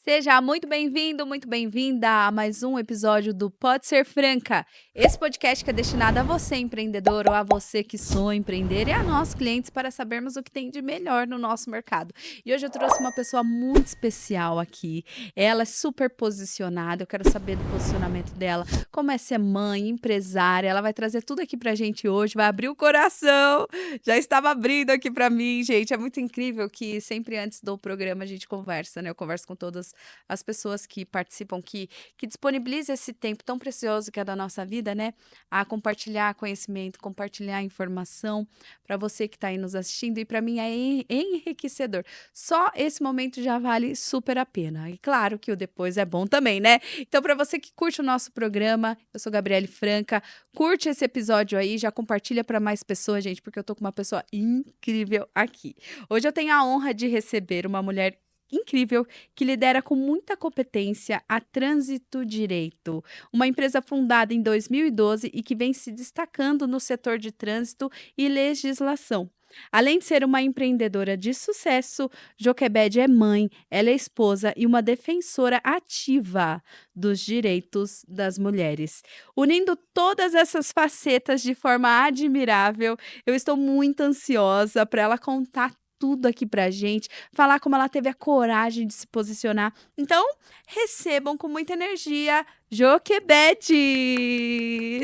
Seja muito bem-vindo, muito bem-vinda a mais um episódio do Pode Ser Franca. Esse podcast que é destinado a você, empreendedor, ou a você que sonha empreender, e a nós, clientes, para sabermos o que tem de melhor no nosso mercado. E hoje eu trouxe uma pessoa muito especial aqui. Ela é super posicionada, eu quero saber do posicionamento dela, como é ser mãe, empresária. Ela vai trazer tudo aqui pra gente hoje, vai abrir o coração. Já estava abrindo aqui pra mim, gente. É muito incrível que sempre antes do programa a gente conversa, né? Eu converso com todas as pessoas que participam, que disponibilizam esse tempo tão precioso que é da nossa vida, né? A compartilhar conhecimento, compartilhar informação para você que está aí nos assistindo e para mim é enriquecedor. Só esse momento já vale super a pena. E claro que o depois é bom também, né? Então, para você que curte o nosso programa, eu sou Gabriele Franca, curte esse episódio aí, já compartilha para mais pessoas, gente, porque eu tô com uma pessoa incrível aqui. Hoje eu tenho a honra de receber uma mulher incrível que lidera com muita competência a Trânsito Direito, uma empresa fundada em 2012 e que vem se destacando no setor de trânsito e legislação. Além de ser uma empreendedora de sucesso, Joquebed é mãe, ela é esposa e uma defensora ativa dos direitos das mulheres. Unindo todas essas facetas de forma admirável, eu estou muito ansiosa para ela contar tudo aqui pra gente, falar como ela teve a coragem de se posicionar. Então, recebam com muita energia Joquebed!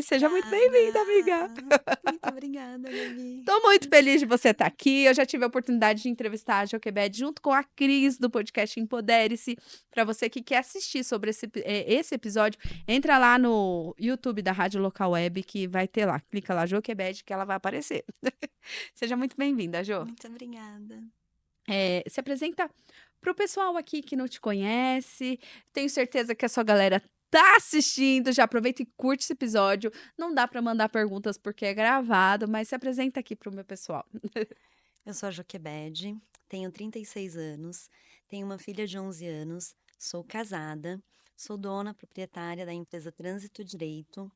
Seja muito bem-vinda, amiga! Obrigada. Muito obrigada, Gabi. Tô muito feliz de você estar aqui. Eu já tive a oportunidade de entrevistar a Joquebed junto com a Cris do podcast Empodere-se. Para você que quer assistir sobre esse episódio, entra lá no YouTube da Rádio Local Web que vai ter lá. Clica lá, Joquebed, que ela vai aparecer. Seja muito bem-vinda, Jo. Muito obrigada. Se apresenta para o pessoal aqui que não te conhece. Tenho certeza que a sua galera tá assistindo. Já aproveita e curte esse episódio. Não dá para mandar perguntas porque é gravado, mas se apresenta aqui para o meu pessoal. Eu sou a Joquebed, tenho 36 anos, tenho uma filha de 11 anos, sou casada, sou dona proprietária da empresa Trânsito Direito.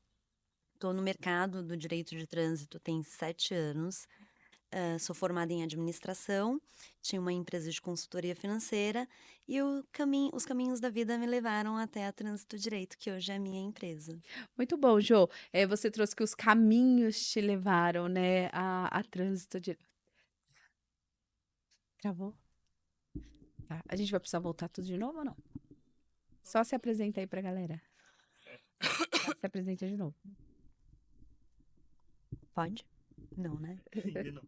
Estou no mercado do direito de trânsito tem 7 anos. Sou formada em administração, tinha uma empresa de consultoria financeira e os caminhos da vida me levaram até a Trânsito Direito, que hoje é a minha empresa. Muito bom, Jo. Você trouxe que os caminhos te levaram, né, a trânsito de. Travou? Tá. A gente vai precisar voltar tudo de novo ou não? Só se apresenta aí pra galera. Tá, se apresenta de novo. Pode? Não, né? Ainda não.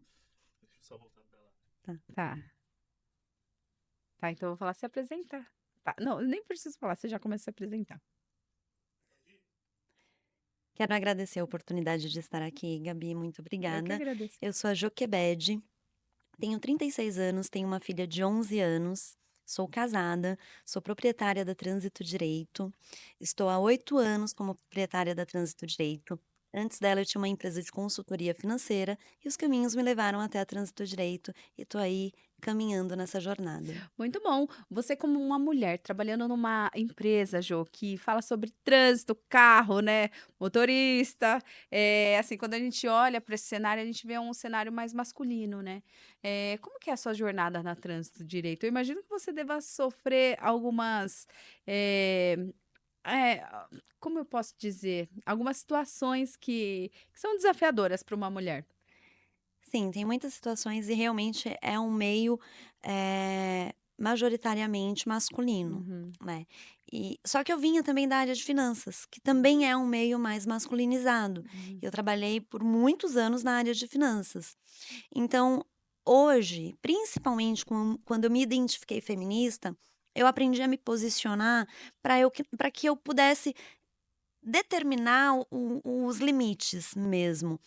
Deixa eu só voltar pra lá. Tá. Tá, então eu vou falar se apresentar. Tá. Não, eu nem preciso falar, você já começa a se apresentar. Quero agradecer a oportunidade de estar aqui, Gabi, muito Eu que obrigada. agradeço. Eu sou a Joquebed, tenho 36 anos, tenho uma filha de 11 anos, sou casada, sou proprietária da Trânsito Direito, estou há 8 anos como proprietária da Trânsito Direito. Antes dela, eu tinha uma empresa de consultoria financeira e os caminhos me levaram até a Trânsito Direito e estou aí caminhando nessa jornada. Muito bom. Você como uma mulher trabalhando numa empresa, Jô, que fala sobre trânsito, carro, né, motorista, assim, quando a gente olha para esse cenário, a gente vê um cenário mais masculino, né. Como que é a sua jornada na Trânsito Direito? Eu imagino que você deva sofrer algumas, eh eh, como eu posso dizer? Algumas situações que são desafiadoras para uma mulher. Sim, tem muitas situações e realmente é um meio, majoritariamente masculino, Uhum, né. Só que eu vinha também da área de finanças, que também é um meio mais masculinizado. uhum. Eu trabalhei por muitos anos na área de finanças. Então, hoje, principalmente quando eu me identifiquei feminista, eu aprendi a me posicionar para que eu pudesse determinar os limites mesmo.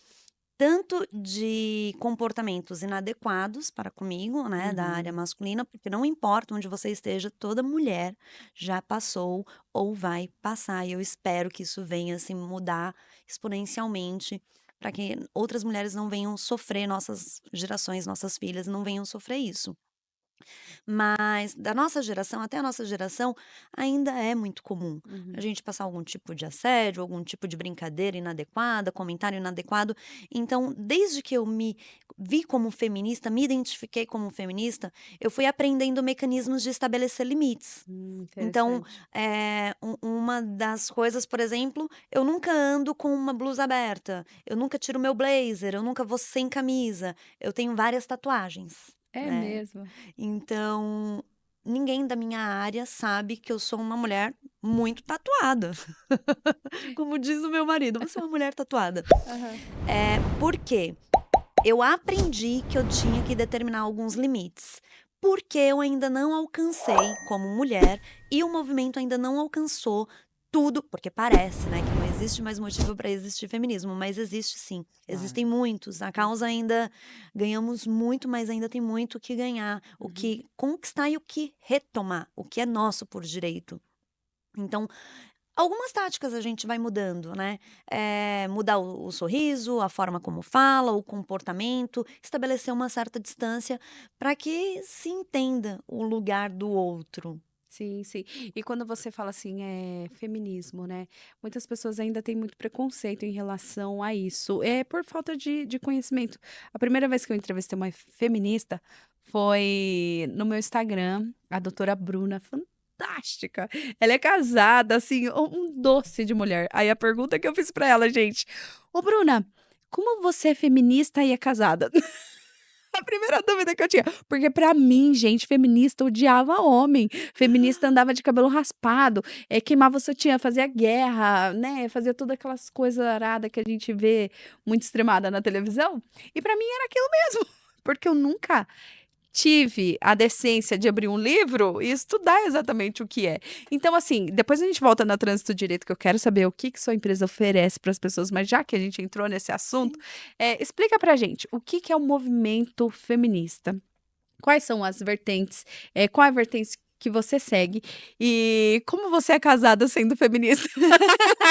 Tanto de comportamentos inadequados para comigo, né, da área Uhum. masculina, porque não importa onde você esteja, toda mulher já passou ou vai passar, e eu espero que isso venha assim mudar exponencialmente, para que outras mulheres não venham sofrer, nossas gerações, nossas filhas não venham sofrer isso. Mas da nossa geração até a nossa geração ainda é muito comum Uhum. a gente passar algum tipo de assédio, algum tipo de brincadeira inadequada, comentário inadequado. Então, desde que eu me vi como feminista, me identifiquei como feminista, eu fui aprendendo mecanismos de estabelecer limites. Então, Interessante. uma das coisas, por exemplo, eu nunca ando com uma blusa aberta, eu nunca tiro meu blazer, eu nunca vou sem camisa. Eu tenho várias tatuagens, É né? mesmo. Então, ninguém da minha área sabe que eu sou uma mulher muito tatuada. Como diz o meu marido, você é uma mulher tatuada. Aham. Por quê? Eu aprendi que eu tinha que determinar alguns limites. Porque eu ainda não alcancei como mulher e o movimento ainda não alcançou tudo, porque parece, né, que não existe mais motivo para existir feminismo, mas existe sim. Claro. Existem muitos. A causa ainda ganhamos muito, mas ainda tem muito o que ganhar, o que conquistar e o que retomar, o que é nosso por direito. Então, algumas táticas a gente vai mudando, né? Mudar o sorriso, a forma como fala, o comportamento, estabelecer uma certa distância para que se entenda o lugar do outro. Sim, sim. E quando você fala assim, feminismo, né? Muitas pessoas ainda têm muito preconceito em relação a isso. É por falta de conhecimento. A primeira vez que eu entrevistei uma feminista foi no meu Instagram, a doutora Bruna, fantástica. Ela é casada, assim, um doce de mulher. Aí a pergunta que eu fiz pra ela, gente, ô Bruna, como você é feminista e é casada? A primeira dúvida que eu tinha, porque pra mim, gente, feminista odiava homem, feminista andava de cabelo raspado, queimava o sutiã, fazia guerra, né, fazia todas aquelas coisas aradas que a gente vê muito extremada na televisão, e pra mim era aquilo mesmo, porque eu nunca tive a decência de abrir um livro e estudar exatamente o que é. Então, assim, depois a gente volta na Trânsito Direito, que eu quero saber o que sua empresa oferece para as pessoas, mas já que a gente entrou nesse assunto, Sim. explica pra gente o que é o movimento feminista, quais são as vertentes, qual é a vertente que você segue e como você é casada sendo feminista.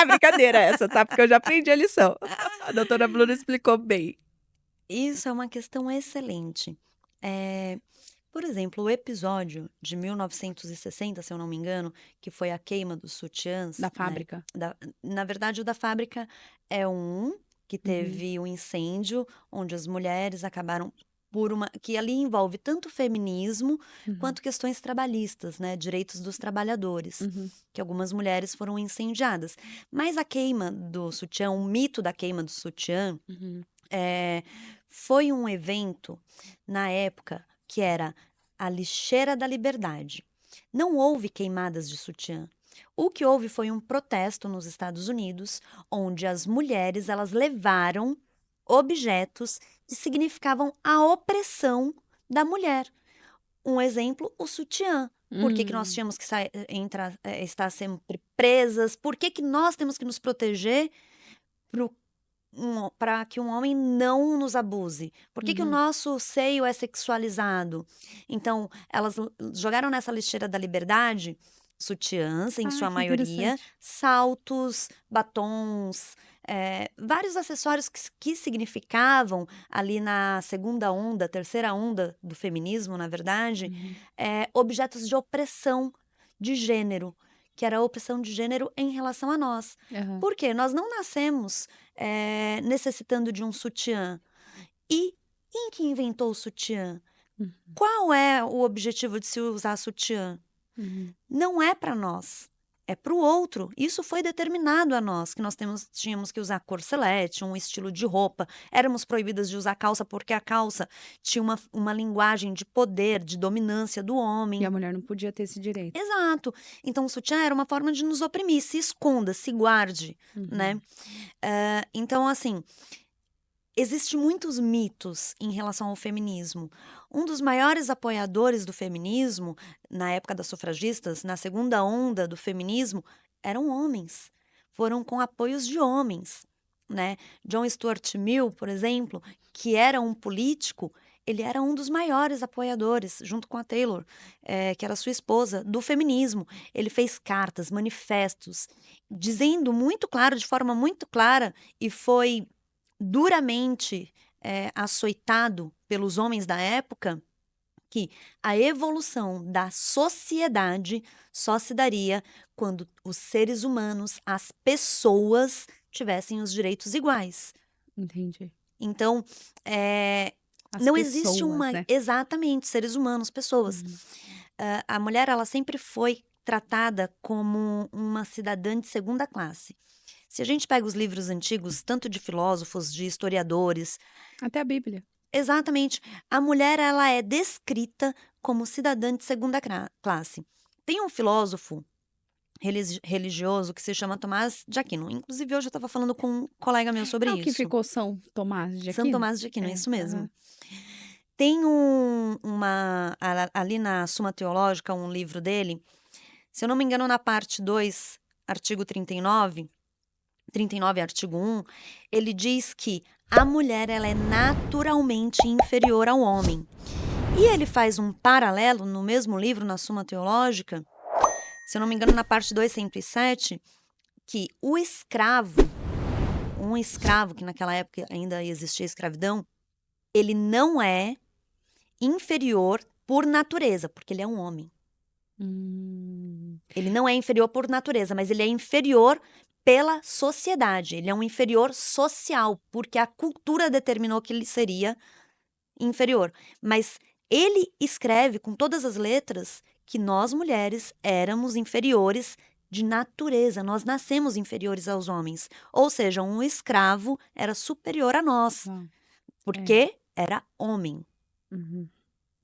Brincadeira essa, tá? Porque eu já aprendi a lição. A doutora Bruna explicou bem. Isso é uma questão excelente. Por exemplo, o episódio de 1960, se eu não me engano, que foi a queima dos Da sutiãs, né? fábrica. Na verdade, o da fábrica é um que Uhum, teve um incêndio onde as mulheres acabaram por uma que ali envolve tanto feminismo uhum, quanto questões trabalhistas, né? Direitos dos trabalhadores, uhum, que algumas mulheres foram incendiadas. Mas a queima do sutiã, o mito da queima do sutiã, uhum. é, foi um evento na época que era a lixeira da liberdade. Não houve queimadas de sutiã. O que houve foi um protesto nos Estados Unidos, onde as mulheres elas levaram objetos que significavam a opressão da mulher. Um exemplo, o sutiã. Por que que nós Hum. tínhamos que estar sempre presas? Por que que nós temos que nos proteger para que um homem não nos abuse? Por que que o Uhum. nosso seio é sexualizado? Então, elas jogaram nessa lixeira da liberdade sutiãs, em Ah, sua que maioria, interessante. saltos, batons, vários acessórios que significavam, ali na segunda onda, terceira onda do feminismo, na verdade, Uhum. objetos de opressão de gênero, que era a opressão de gênero em relação a nós. Aham. Por quê? Nós não nascemos necessitando de um sutiã. E quem que inventou o sutiã? Hum, Qual é o objetivo de se usar sutiã? uhum. Não é para nós, é para o outro. Isso foi determinado a nós, que tínhamos que usar corselete, um estilo de roupa. Éramos proibidas de usar calça porque a calça tinha uma linguagem de poder, de dominância do E a homem. mulher não podia ter esse direito. Exato. Então, o sutiã era uma forma de nos oprimir. Se esconda, se guarde, né? Uhum. Então, assim, existem muitos mitos em relação ao feminismo. Um dos maiores apoiadores do feminismo, na época das sufragistas, na segunda onda do feminismo, eram homens. Foram com apoios de homens, né? John Stuart Mill, por exemplo, que era um político, ele era um dos maiores apoiadores, junto com a Taylor, que era sua esposa, do feminismo. Ele fez cartas, manifestos, dizendo muito claro, de forma muito clara, e foi duramente açoitado pelos homens da época, que a evolução da sociedade só se daria quando os seres humanos, as pessoas, tivessem os direitos iguais. Entendi. Então, As não existe pessoas, uma... né? Exatamente, seres humanos, pessoas. Uhum. A mulher, ela sempre foi tratada como uma cidadã de segunda classe. Se a gente pega os livros antigos, tanto de filósofos, de historiadores, Até a Bíblia. exatamente, a mulher, ela é descrita como cidadã de segunda classe. Tem um filósofo religioso que se chama Tomás de Aquino. Inclusive, hoje eu estava falando com um colega meu sobre É o que isso. ficou São Tomás de São Aquino? Tomás de Aquino, É, isso mesmo. aham. Tem ali na Suma Teológica, um livro dele, se eu não me engano, na parte 2, artigo 39, artigo 1, ele diz que a mulher, ela é naturalmente inferior ao homem. E ele faz um paralelo no mesmo livro, na Suma Teológica, se eu não me engano, na parte 2, 107, que o escravo, um escravo, que naquela época ainda existia escravidão, ele não é inferior por natureza, porque ele é um homem. Ele não é inferior por natureza, mas ele é inferior pela sociedade. Ele é um inferior social, porque a cultura determinou que ele seria inferior. Mas ele escreve com todas as letras que nós mulheres éramos inferiores de natureza, nós nascemos inferiores aos homens. Ou seja, um escravo era superior a nós, Uau. porque era homem. Uhum.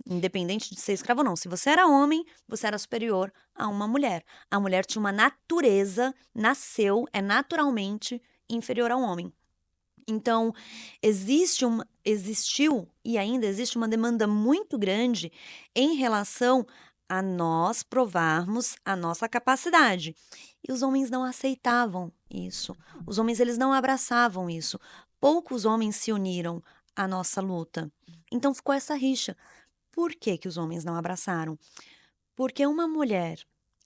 Independente de ser escravo ou não. Se você era homem, você era superior a uma mulher. A mulher tinha uma natureza, nasceu, é naturalmente inferior ao homem. Então, existiu e ainda existe uma demanda muito grande em relação a nós provarmos a nossa capacidade. E os homens não aceitavam isso. Os homens, eles não abraçavam isso. Poucos homens se uniram à nossa luta. Então, ficou essa rixa. Por que que os homens não abraçaram? Porque uma mulher,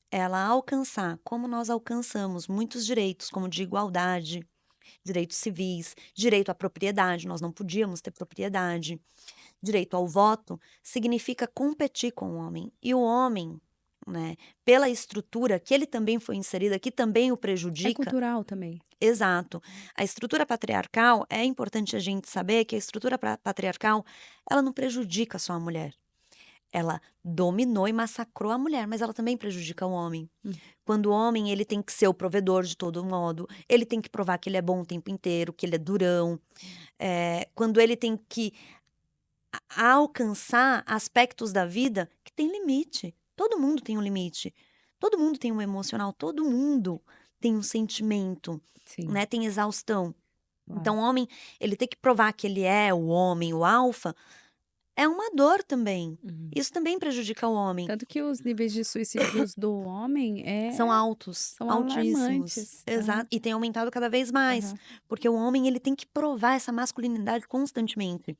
ela alcançar, como nós alcançamos, muitos direitos, como de igualdade, direitos civis, direito à propriedade, nós não podíamos ter propriedade, direito ao voto, significa competir com o homem. E o homem, né, pela estrutura que ele também foi inserido, que também o É prejudica. cultural também. Exato. A estrutura patriarcal, é importante a gente saber que a estrutura patriarcal, ela não prejudica só a mulher. Ela dominou e massacrou a mulher, mas ela também prejudica o homem. Quando o homem, ele tem que ser o provedor de todo modo, ele tem que provar que ele é bom o tempo inteiro, que ele é durão. Quando ele tem que alcançar aspectos da vida que tem limite. Todo mundo tem um limite. Todo mundo tem um emocional, todo mundo tem um sentimento, Sim. né? Tem exaustão. Uau. Então, o homem, ele tem que provar que ele é o homem, o alfa, é uma dor também. Uhum. Isso também prejudica o homem. Tanto que os níveis de suicídios do homem São altos, são altíssimos. alarmantes. Exato. E tem aumentado cada vez mais. Aham. Porque o homem, ele tem que provar essa masculinidade constantemente.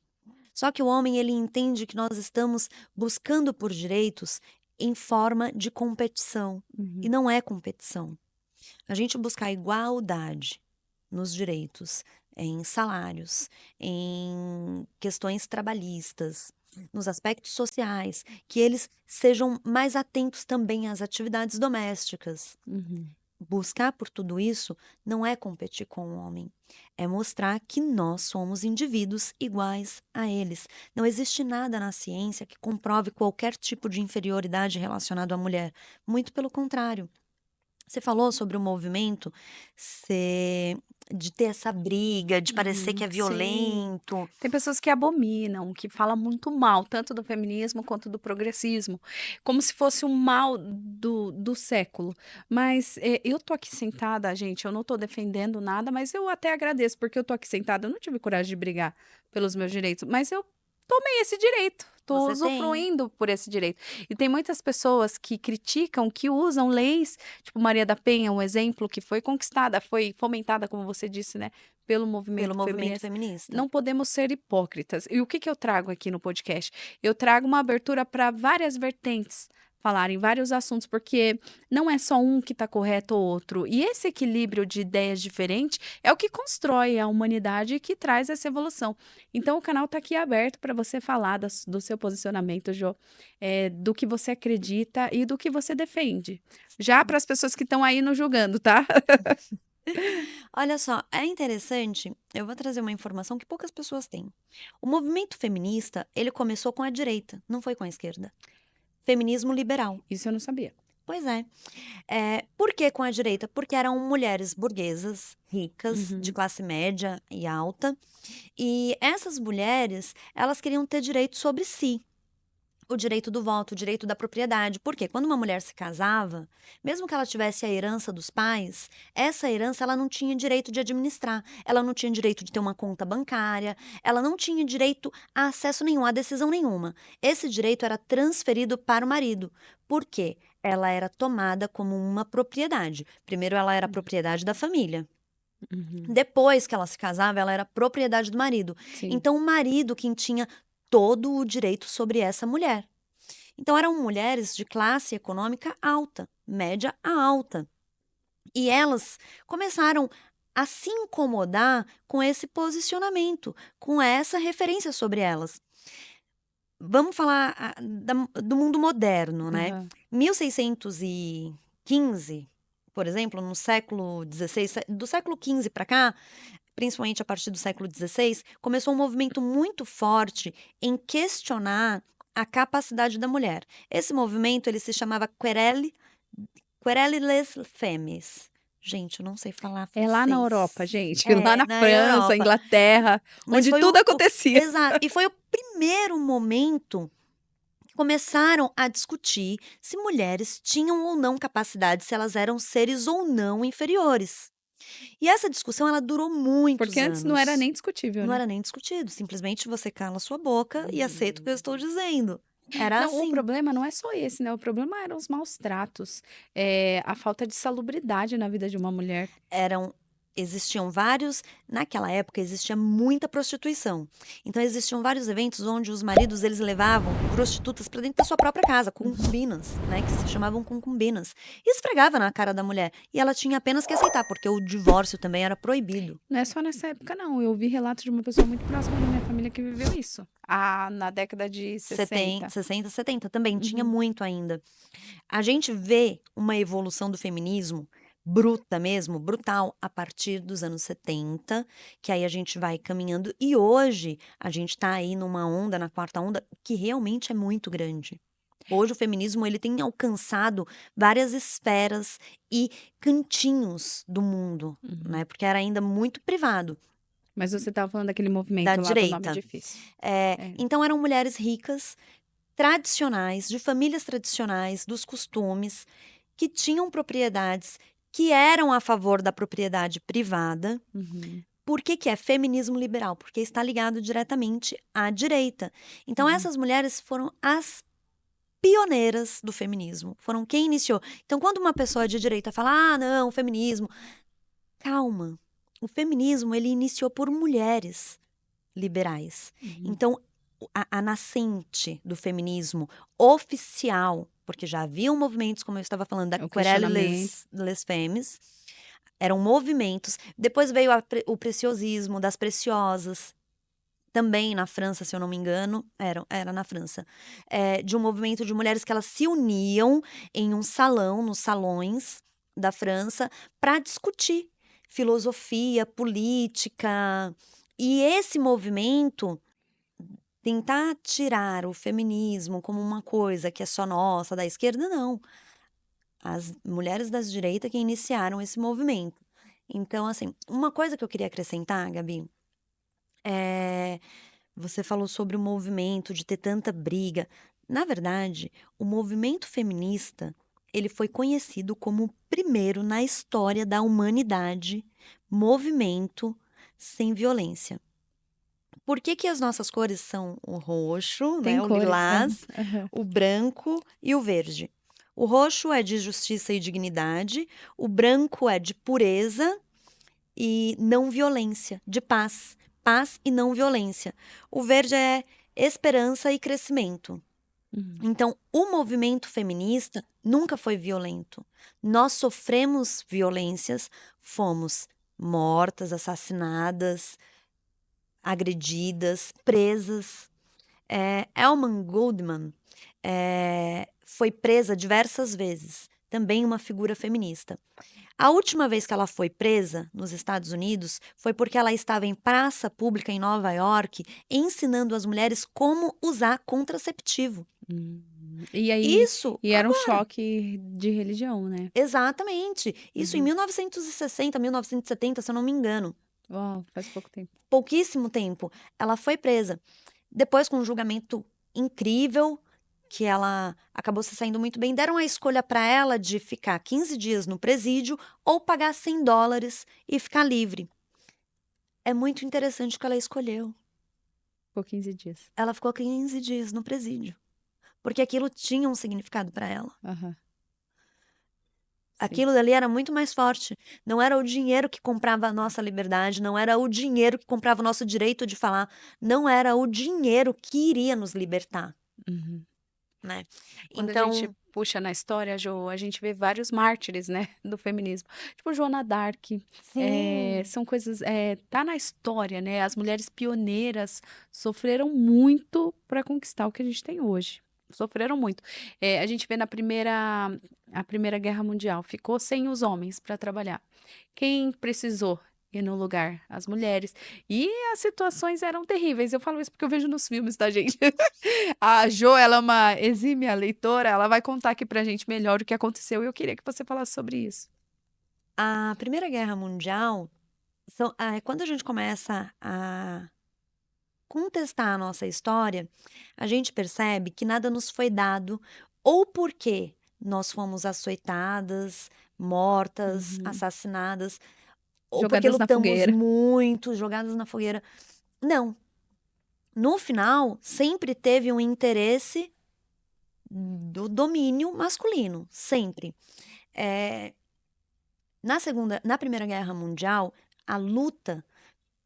Só que o homem, ele entende que nós estamos buscando por direitos em forma de competição. Uhum. E não é competição. A gente buscar igualdade nos direitos, em salários, em questões trabalhistas, nos aspectos sociais, que eles sejam mais atentos também às atividades domésticas. Uhum. Buscar por tudo isso não é competir com o homem, é mostrar que nós somos indivíduos iguais a eles. Não existe nada na ciência que comprove qualquer tipo de inferioridade relacionado à mulher. Muito pelo contrário. Você falou sobre o movimento de ter essa briga, de parecer que é Sim. violento. Tem pessoas que abominam, que falam muito mal, tanto do feminismo quanto do progressismo, como se fosse um mal do século. Mas eu tô aqui sentada, gente, eu não tô defendendo nada, mas eu até agradeço, porque eu tô aqui sentada, eu não tive coragem de brigar pelos meus direitos, mas eu tomei esse direito. Tô Você tem. usufruindo por esse direito. E tem muitas pessoas que criticam, que usam leis, tipo Maria da Penha, um exemplo, que foi conquistada, foi fomentada, como você disse, né, pelo movimento Pelo movimento feminista. feminista. Não podemos ser hipócritas. E o que eu trago aqui no podcast? Eu trago uma abertura para várias vertentes, falarem vários assuntos, porque não é só um que está correto ou outro. E esse equilíbrio de ideias diferentes é o que constrói a humanidade e que traz essa evolução. Então, o canal está aqui aberto para você falar do seu posicionamento, Jô, do que você acredita e do que você defende. Já para as pessoas que estão aí nos julgando, tá? Olha só, é interessante, eu vou trazer uma informação que poucas pessoas têm. O movimento feminista, ele começou com a direita, não foi com a esquerda. Feminismo liberal. Isso eu não sabia. Pois é. Por que com a direita? Porque eram mulheres burguesas, ricas, de Uhum. classe média e alta. E essas mulheres, elas queriam ter direito sobre si. O direito do voto, o direito da propriedade. Porque quando uma mulher se casava, mesmo que ela tivesse a herança dos pais, essa herança ela não tinha direito de administrar. Ela não tinha direito de ter uma conta bancária. Ela não tinha direito a acesso nenhum, a decisão nenhuma. Esse direito era transferido para o marido. Por quê? Ela era tomada como uma propriedade. Primeiro, ela era propriedade da família. Uhum. Depois que ela se casava, ela era propriedade do marido. Sim. Então, o marido quem tinha todo o direito sobre essa mulher. Então, eram mulheres de classe econômica alta, média a alta. E elas começaram a se incomodar com esse posicionamento, com essa referência sobre elas. Vamos falar do mundo moderno, né? Aham. 1615, por exemplo, no século XVI, do século XV para cá, principalmente a partir do século XVI, começou um movimento muito forte em questionar a capacidade da mulher. Esse movimento ele se chamava Querelle les Femmes. Gente, eu não sei falar É lá na francês. Europa, gente. Lá na Na França, Europa. Inglaterra, Mas onde foi tudo acontecia. Exato. E foi o primeiro momento que começaram a discutir se mulheres tinham ou não capacidade, se elas eram seres ou não inferiores. E essa discussão ela durou muitos Porque antes não era anos. nem discutível, Não né? era nem discutido, simplesmente você cala sua boca e aceita o que eu estou dizendo. Era Não, o assim. problema não é só esse, né? O problema eram os maus tratos, a falta de salubridade na vida de uma mulher. Existiam vários, naquela época existia muita prostituição. Então existiam vários eventos onde os maridos eles levavam prostitutas para dentro da sua própria casa, concubinas, né, que se chamavam concubinas, e esfregava na cara da mulher. E ela tinha apenas que aceitar, porque o divórcio também era proibido. Não é só nessa época, não. Eu ouvi relatos de uma pessoa muito próxima da minha família que viveu isso. Na década de 60. 60, 70 também tinha Uhum. muito ainda. A gente vê uma evolução do feminismo bruta mesmo, brutal, a partir dos anos 70, que aí a gente vai caminhando. E hoje a gente tá aí numa onda, na quarta onda, que realmente é muito grande. Hoje o feminismo ele tem alcançado várias esferas e cantinhos do mundo, Uhum. né? Porque era ainda muito privado. Mas você estava falando daquele movimento Da lá do nome direita. difícil. Então eram mulheres ricas, tradicionais, de famílias tradicionais, dos costumes, que tinham propriedades, que eram a favor da propriedade privada. Uhum. Por que é feminismo liberal? Porque está ligado diretamente à direita. Então, Uhum. essas mulheres foram as pioneiras do feminismo, foram quem iniciou. Então, quando uma pessoa de direita fala, ah, não, feminismo, calma. O feminismo, ele iniciou por mulheres liberais. Uhum. Então, a nascente do feminismo oficial, porque já haviam movimentos, como eu estava falando, da O Querelle questionamento. les Femmes, eram movimentos. Depois veio o preciosismo das preciosas, também na França, se eu não me engano, era na França, de um movimento de mulheres que elas se uniam em um salão, nos salões da França, para discutir filosofia, política. E esse movimento tentar tirar o feminismo como uma coisa que é só nossa, da esquerda, não. As mulheres da direita que iniciaram esse movimento. Então, assim, uma coisa que eu queria acrescentar, Gabi, você falou sobre o movimento de ter tanta briga. Na verdade, o movimento feminista, ele foi conhecido como o primeiro na história da humanidade movimento sem violência. Por que as nossas cores são o roxo, Tem né, o cores, né? lilás, Aham. o branco e o verde? O roxo é de justiça e dignidade, o branco é de pureza e não violência, de paz. Paz e não violência. O verde é esperança e crescimento. Então, o movimento feminista nunca foi violento. Nós sofremos violências, fomos mortas, assassinadas, agredidas, presas. Elman Goldman foi presa diversas vezes, também uma figura feminista. A última vez que ela foi presa nos Estados Unidos foi porque ela estava em praça pública em Nova York ensinando as mulheres como usar contraceptivo. E aí, Isso, e era um choque de religião, né? exatamente. Isso em 1960, 1970, se eu não me engano. Uau, faz pouco tempo. Pouquíssimo tempo. Ela foi presa. Depois, com um julgamento incrível, que ela acabou se saindo muito bem, deram a escolha para ela de ficar 15 dias no presídio ou pagar $100 e ficar livre. É muito interessante o que ela escolheu. Por 15 dias. Ela ficou 15 dias no presídio. Porque aquilo tinha um significado para ela. Aham. Aquilo dali era muito mais forte. Não era o dinheiro que comprava a nossa liberdade, não era o dinheiro que comprava o nosso direito de falar, não era o dinheiro que iria nos libertar, Uhum. né? Quando Então, a gente puxa na história, Jo, a gente vê vários mártires, né, do feminismo. Tipo Joana d'Arc. sim, São coisas. Tá na história, né? As mulheres pioneiras sofreram muito para conquistar o que a gente tem hoje. Sofreram muito. A gente vê a Primeira Guerra Mundial, ficou sem os homens para trabalhar. Quem precisou ir no lugar? As mulheres. E as situações eram terríveis. Eu falo isso porque eu vejo nos filmes da gente. A Jo, ela é uma exímia leitora, ela vai contar aqui pra gente melhor o que aconteceu e eu queria que você falasse sobre isso. a Primeira Guerra Mundial, quando a gente começa a contestar a nossa história, a gente percebe que nada nos foi dado, ou porque nós fomos açoitadas, mortas, Uhum. assassinadas, ou porque Jogadas na lutamos fogueira. muito, jogadas na fogueira. Não. No final, sempre teve um interesse do domínio masculino, sempre. Na Primeira Guerra Mundial, a luta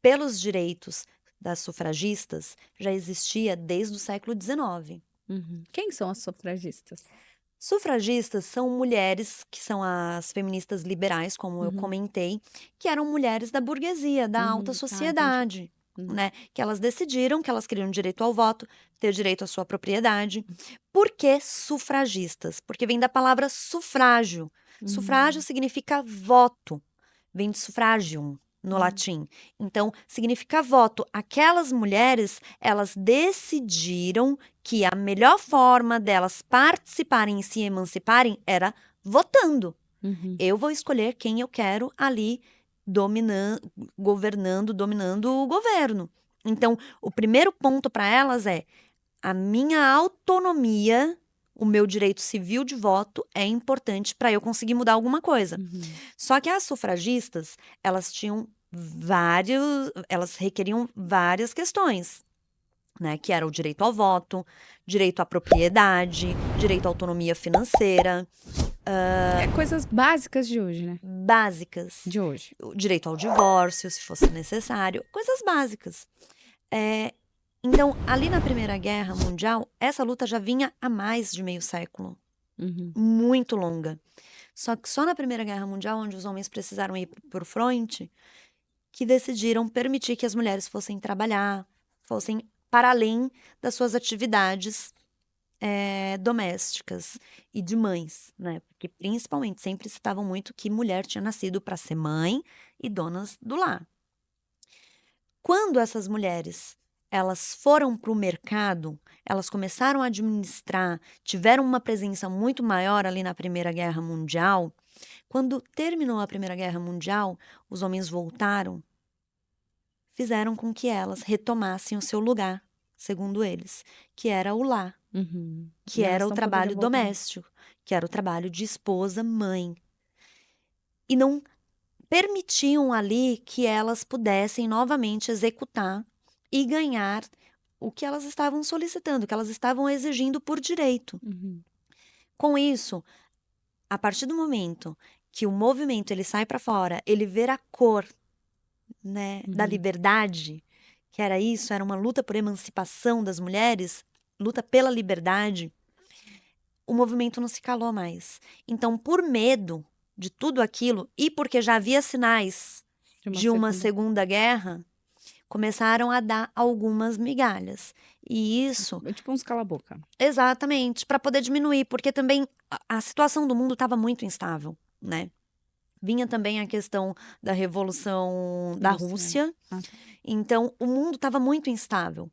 pelos direitos das sufragistas já existia desde o século XIX. Uhum. Quem são as sufragistas? Sufragistas são mulheres que são as feministas liberais, como eu Uhum. comentei, que eram mulheres da burguesia, da alta Uhum. Ah, entendi. sociedade, né? Que elas decidiram que elas queriam direito ao voto, ter direito à sua propriedade. Por que sufragistas? Porque vem da palavra sufrágio. Sufrágio significa voto, vem de suffragium no latim. Então, significa voto. Aquelas mulheres, elas decidiram que a melhor forma delas participarem e se emanciparem era votando. Uhum. Eu vou escolher quem eu quero ali dominando o governo. Então, o primeiro ponto para elas é a minha autonomia, o meu direito civil de voto é importante para eu conseguir mudar alguma coisa. Só que as sufragistas, elas requeriam várias questões, né? Que era o direito ao voto, direito à propriedade, direito à autonomia financeira, Coisas básicas de hoje, né? básicas, De hoje. o direito ao divórcio, se fosse necessário, coisas básicas. Então, ali na Primeira Guerra Mundial, essa luta já vinha há mais de meio século, Uhum. muito longa. Só que só na Primeira Guerra Mundial, onde os homens precisaram ir para o fronte, que decidiram permitir que as mulheres fossem trabalhar, fossem para além das suas atividades domésticas e de mães, né? Porque principalmente sempre citavam muito que mulher tinha nascido para ser mãe e donas do lar. Quando essas mulheres elas foram para o mercado, elas começaram a administrar, tiveram uma presença muito maior ali na Primeira Guerra Mundial. Quando terminou a Primeira Guerra Mundial, os homens voltaram, fizeram com que elas retomassem o seu lugar, segundo eles, que era o lar, Uhum. que E elas era o não trabalho poderiam voltar. doméstico, que era o trabalho de esposa, mãe. E não permitiam ali que elas pudessem novamente executar e ganhar o que elas estavam solicitando, o que elas estavam exigindo por direito. Uhum. Com isso, a partir do momento que o movimento ele sai para fora, ele vê a cor, né, da liberdade, que era isso, era uma luta por emancipação das mulheres, luta pela liberdade, o movimento não se calou mais. Então, por medo de tudo aquilo, e porque já havia sinais de uma segunda guerra, começaram a dar algumas migalhas. E isso, É tipo uns cala-boca. exatamente, para poder diminuir, porque também a situação do mundo estava muito instável, né? Vinha também a questão da Revolução da Industrial. Rússia, Ah, tá. então o mundo estava muito instável.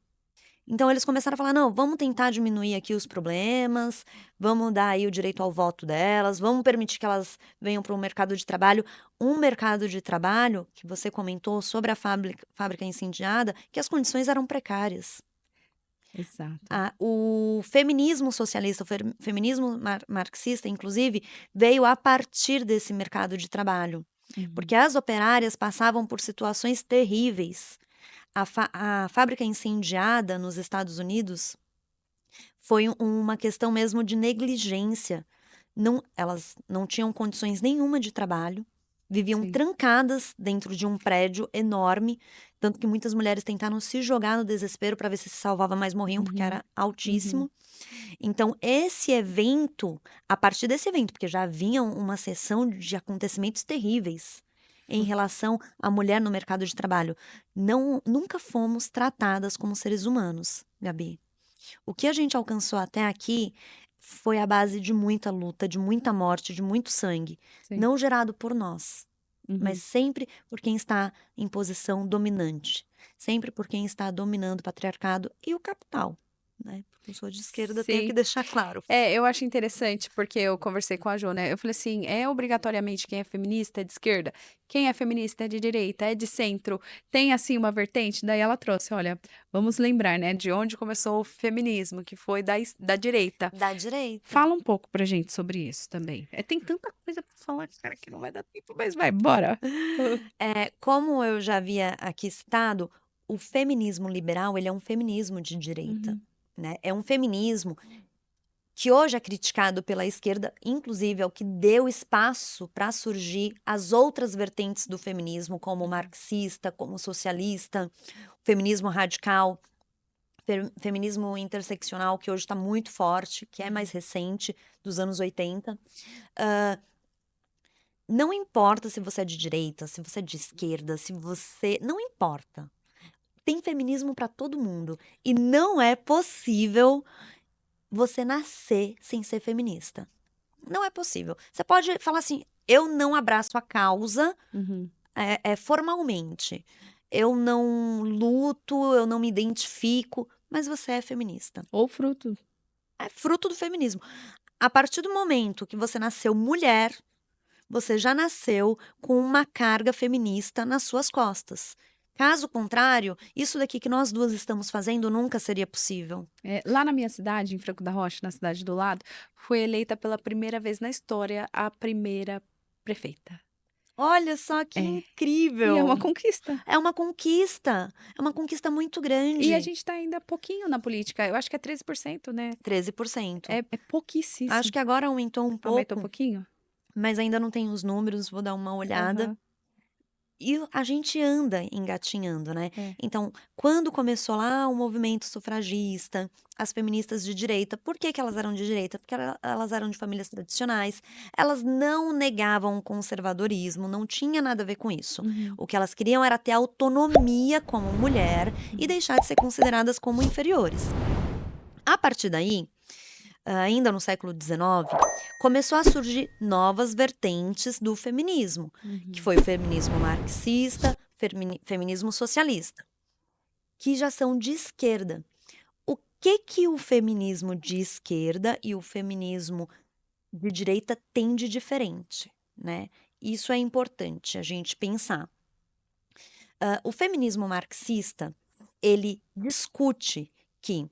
Então eles começaram a falar, não, vamos tentar diminuir aqui os problemas, vamos dar aí o direito ao voto delas, vamos permitir que elas venham para um mercado de trabalho. Um mercado de trabalho, que você comentou sobre a fábrica incendiada, que as condições eram precárias. Exato. O feminismo socialista, o feminismo marxista, inclusive, veio a partir desse mercado de trabalho. Uhum. Porque as operárias passavam por situações terríveis. A fábrica incendiada nos Estados Unidos foi uma questão mesmo de negligência. Elas não tinham condições nenhuma de trabalho, viviam Sim. trancadas dentro de um prédio enorme, tanto que muitas mulheres tentaram se jogar no desespero para ver se salvava, mas morriam, porque era altíssimo. Então, esse evento, a partir desse evento, porque já havia uma sessão de acontecimentos terríveis em relação à mulher no mercado de trabalho, nunca fomos tratadas como seres humanos, Gabi. O que a gente alcançou até aqui foi a base de muita luta, de muita morte, de muito sangue, Sim. não gerado por nós, Uhum. mas sempre por quem está em posição dominante, sempre por quem está dominando o patriarcado e o capital, né? Porque eu sou de esquerda, tenho que Sim. deixar claro. Eu acho interessante, porque eu conversei com a Jo, né? Eu falei assim, obrigatoriamente quem é feminista é de esquerda? Quem é feminista é de direita, é de centro? Tem, assim, uma vertente? Daí ela trouxe, olha, vamos lembrar, né, de onde começou o feminismo, que foi da direita. Da direita. Fala um pouco pra gente sobre isso também. Tem tanta coisa pra falar, cara, que não vai dar tempo, mas vai, bora. Como eu já havia aqui citado, o feminismo liberal, ele é um feminismo de direita, Uhum. né? É um feminismo que hoje é criticado pela esquerda, inclusive é o que deu espaço para surgir as outras vertentes do feminismo, como o marxista, como o socialista, o feminismo radical, feminismo interseccional, que hoje está muito forte, que é mais recente, dos anos 80. Não importa se você é de direita, se você é de esquerda, se você. Não importa. Tem feminismo para todo mundo. E não é possível você nascer sem ser feminista. Não é possível. Você pode falar assim: eu não abraço a causa Uhum. formalmente. Eu não luto, eu não me identifico, mas você é feminista. Ou fruto. É fruto do feminismo. A partir do momento que você nasceu mulher, você já nasceu com uma carga feminista nas suas costas. Caso contrário, isso daqui que nós duas estamos fazendo nunca seria possível. Lá na minha cidade, em Franco da Rocha, na cidade do lado, foi eleita pela primeira vez na história a primeira prefeita. Olha só que É. E incrível! é uma conquista. É uma conquista. É uma conquista muito grande. E a gente tá ainda pouquinho na política. Eu acho que é 13%, né? 13%. É pouquíssimo. Acho que agora aumentou um pouco, Aumentou um pouquinho? mas ainda não tenho os números, vou dar uma olhada. Aham. E a gente anda engatinhando, né? É. Então, quando começou lá o movimento sufragista, as feministas de direita, por que que elas eram de direita? Porque elas eram de famílias tradicionais, elas não negavam o conservadorismo, não tinha nada a ver com isso. Uhum. O que elas queriam era ter autonomia como mulher e deixar de ser consideradas como inferiores. A partir daí, ainda no século XIX, começou a surgir novas vertentes do feminismo, que foi o feminismo marxista, feminismo socialista, que já são de esquerda. O que o feminismo de esquerda e o feminismo de direita tem de diferente, né? Isso é importante a gente pensar. O feminismo marxista, ele discute que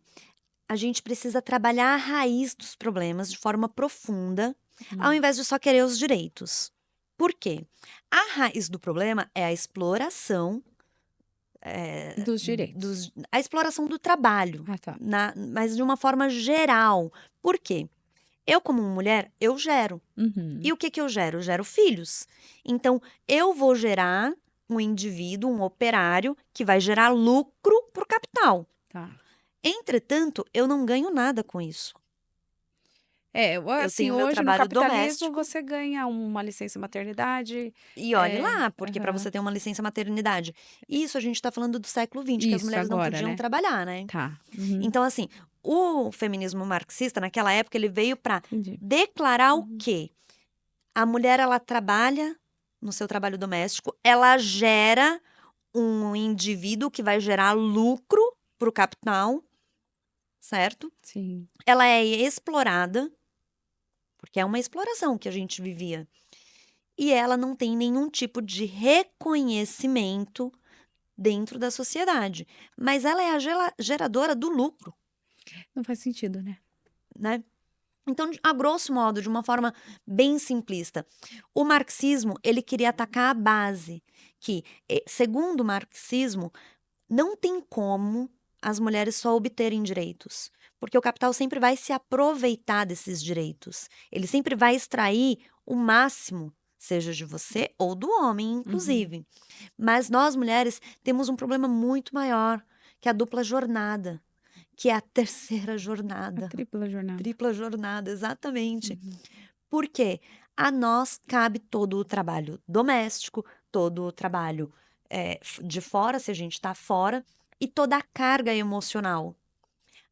a gente precisa trabalhar a raiz dos problemas de forma profunda, ao invés de só querer os direitos. Por quê? A raiz do problema é a exploração Dos direitos. a exploração do trabalho, Ah, tá. mas de uma forma geral. Por quê? Eu, como mulher, eu gero. Uhum. E o que eu gero? Eu gero filhos. Então, eu vou gerar um indivíduo, um operário, que vai gerar lucro para o capital. Tá. Entretanto, eu não ganho nada com isso. Assim, tenho meu hoje no trabalho capitalismo doméstico. você ganha uma licença maternidade. E olhe É, lá, porque para aham. você ter uma licença maternidade. Isso a gente está falando do século XX, que as Isso, mulheres não agora, podiam né? trabalhar, né? Tá. Uhum, Então, assim, o feminismo marxista, naquela época, ele veio para entendi. declarar o Uhum. quê? A mulher, ela trabalha no seu trabalho doméstico, ela gera um indivíduo que vai gerar lucro para o capital, certo? Sim. Ela é explorada, porque é uma exploração que a gente vivia. E ela não tem nenhum tipo de reconhecimento dentro da sociedade. Mas ela é a geradora do lucro, Não faz sentido, né? né? Então, a grosso modo, de uma forma bem simplista, o marxismo, ele queria atacar a base, que, segundo o marxismo, não tem como as mulheres só obterem direitos, porque o capital sempre vai se aproveitar desses direitos. Ele sempre vai extrair o máximo, seja de você ou do homem, inclusive. Mas nós, mulheres, temos um problema muito maior, que é a dupla jornada, que é a terceira A jornada. tripla jornada. Tripla jornada, exatamente. Uhum. Por quê? A nós cabe todo o trabalho doméstico, todo o trabalho de fora, se a gente está fora, e toda a carga emocional.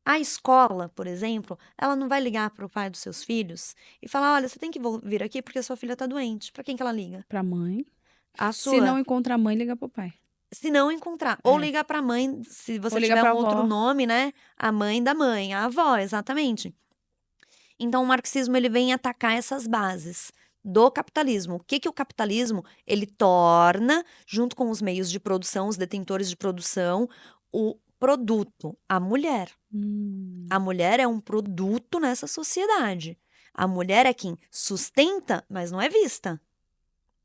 A escola, por exemplo, ela não vai ligar para o pai dos seus filhos e falar: olha, você tem que vir aqui porque sua filha está doente. Para quem que ela liga? Pra mãe. A Se não sua. encontra a mãe, liga pro pai. Se não encontrar. Ou É. ligar para a mãe, se Ou você liga tiver pra um outro avó. nome, né? A mãe da mãe, a avó, exatamente. Então, o marxismo ele vem atacar essas bases do capitalismo. O que que o capitalismo ele torna, junto com os meios de produção, os detentores de produção, o produto, a mulher. A mulher é um produto nessa sociedade. A mulher é quem sustenta, mas não é vista.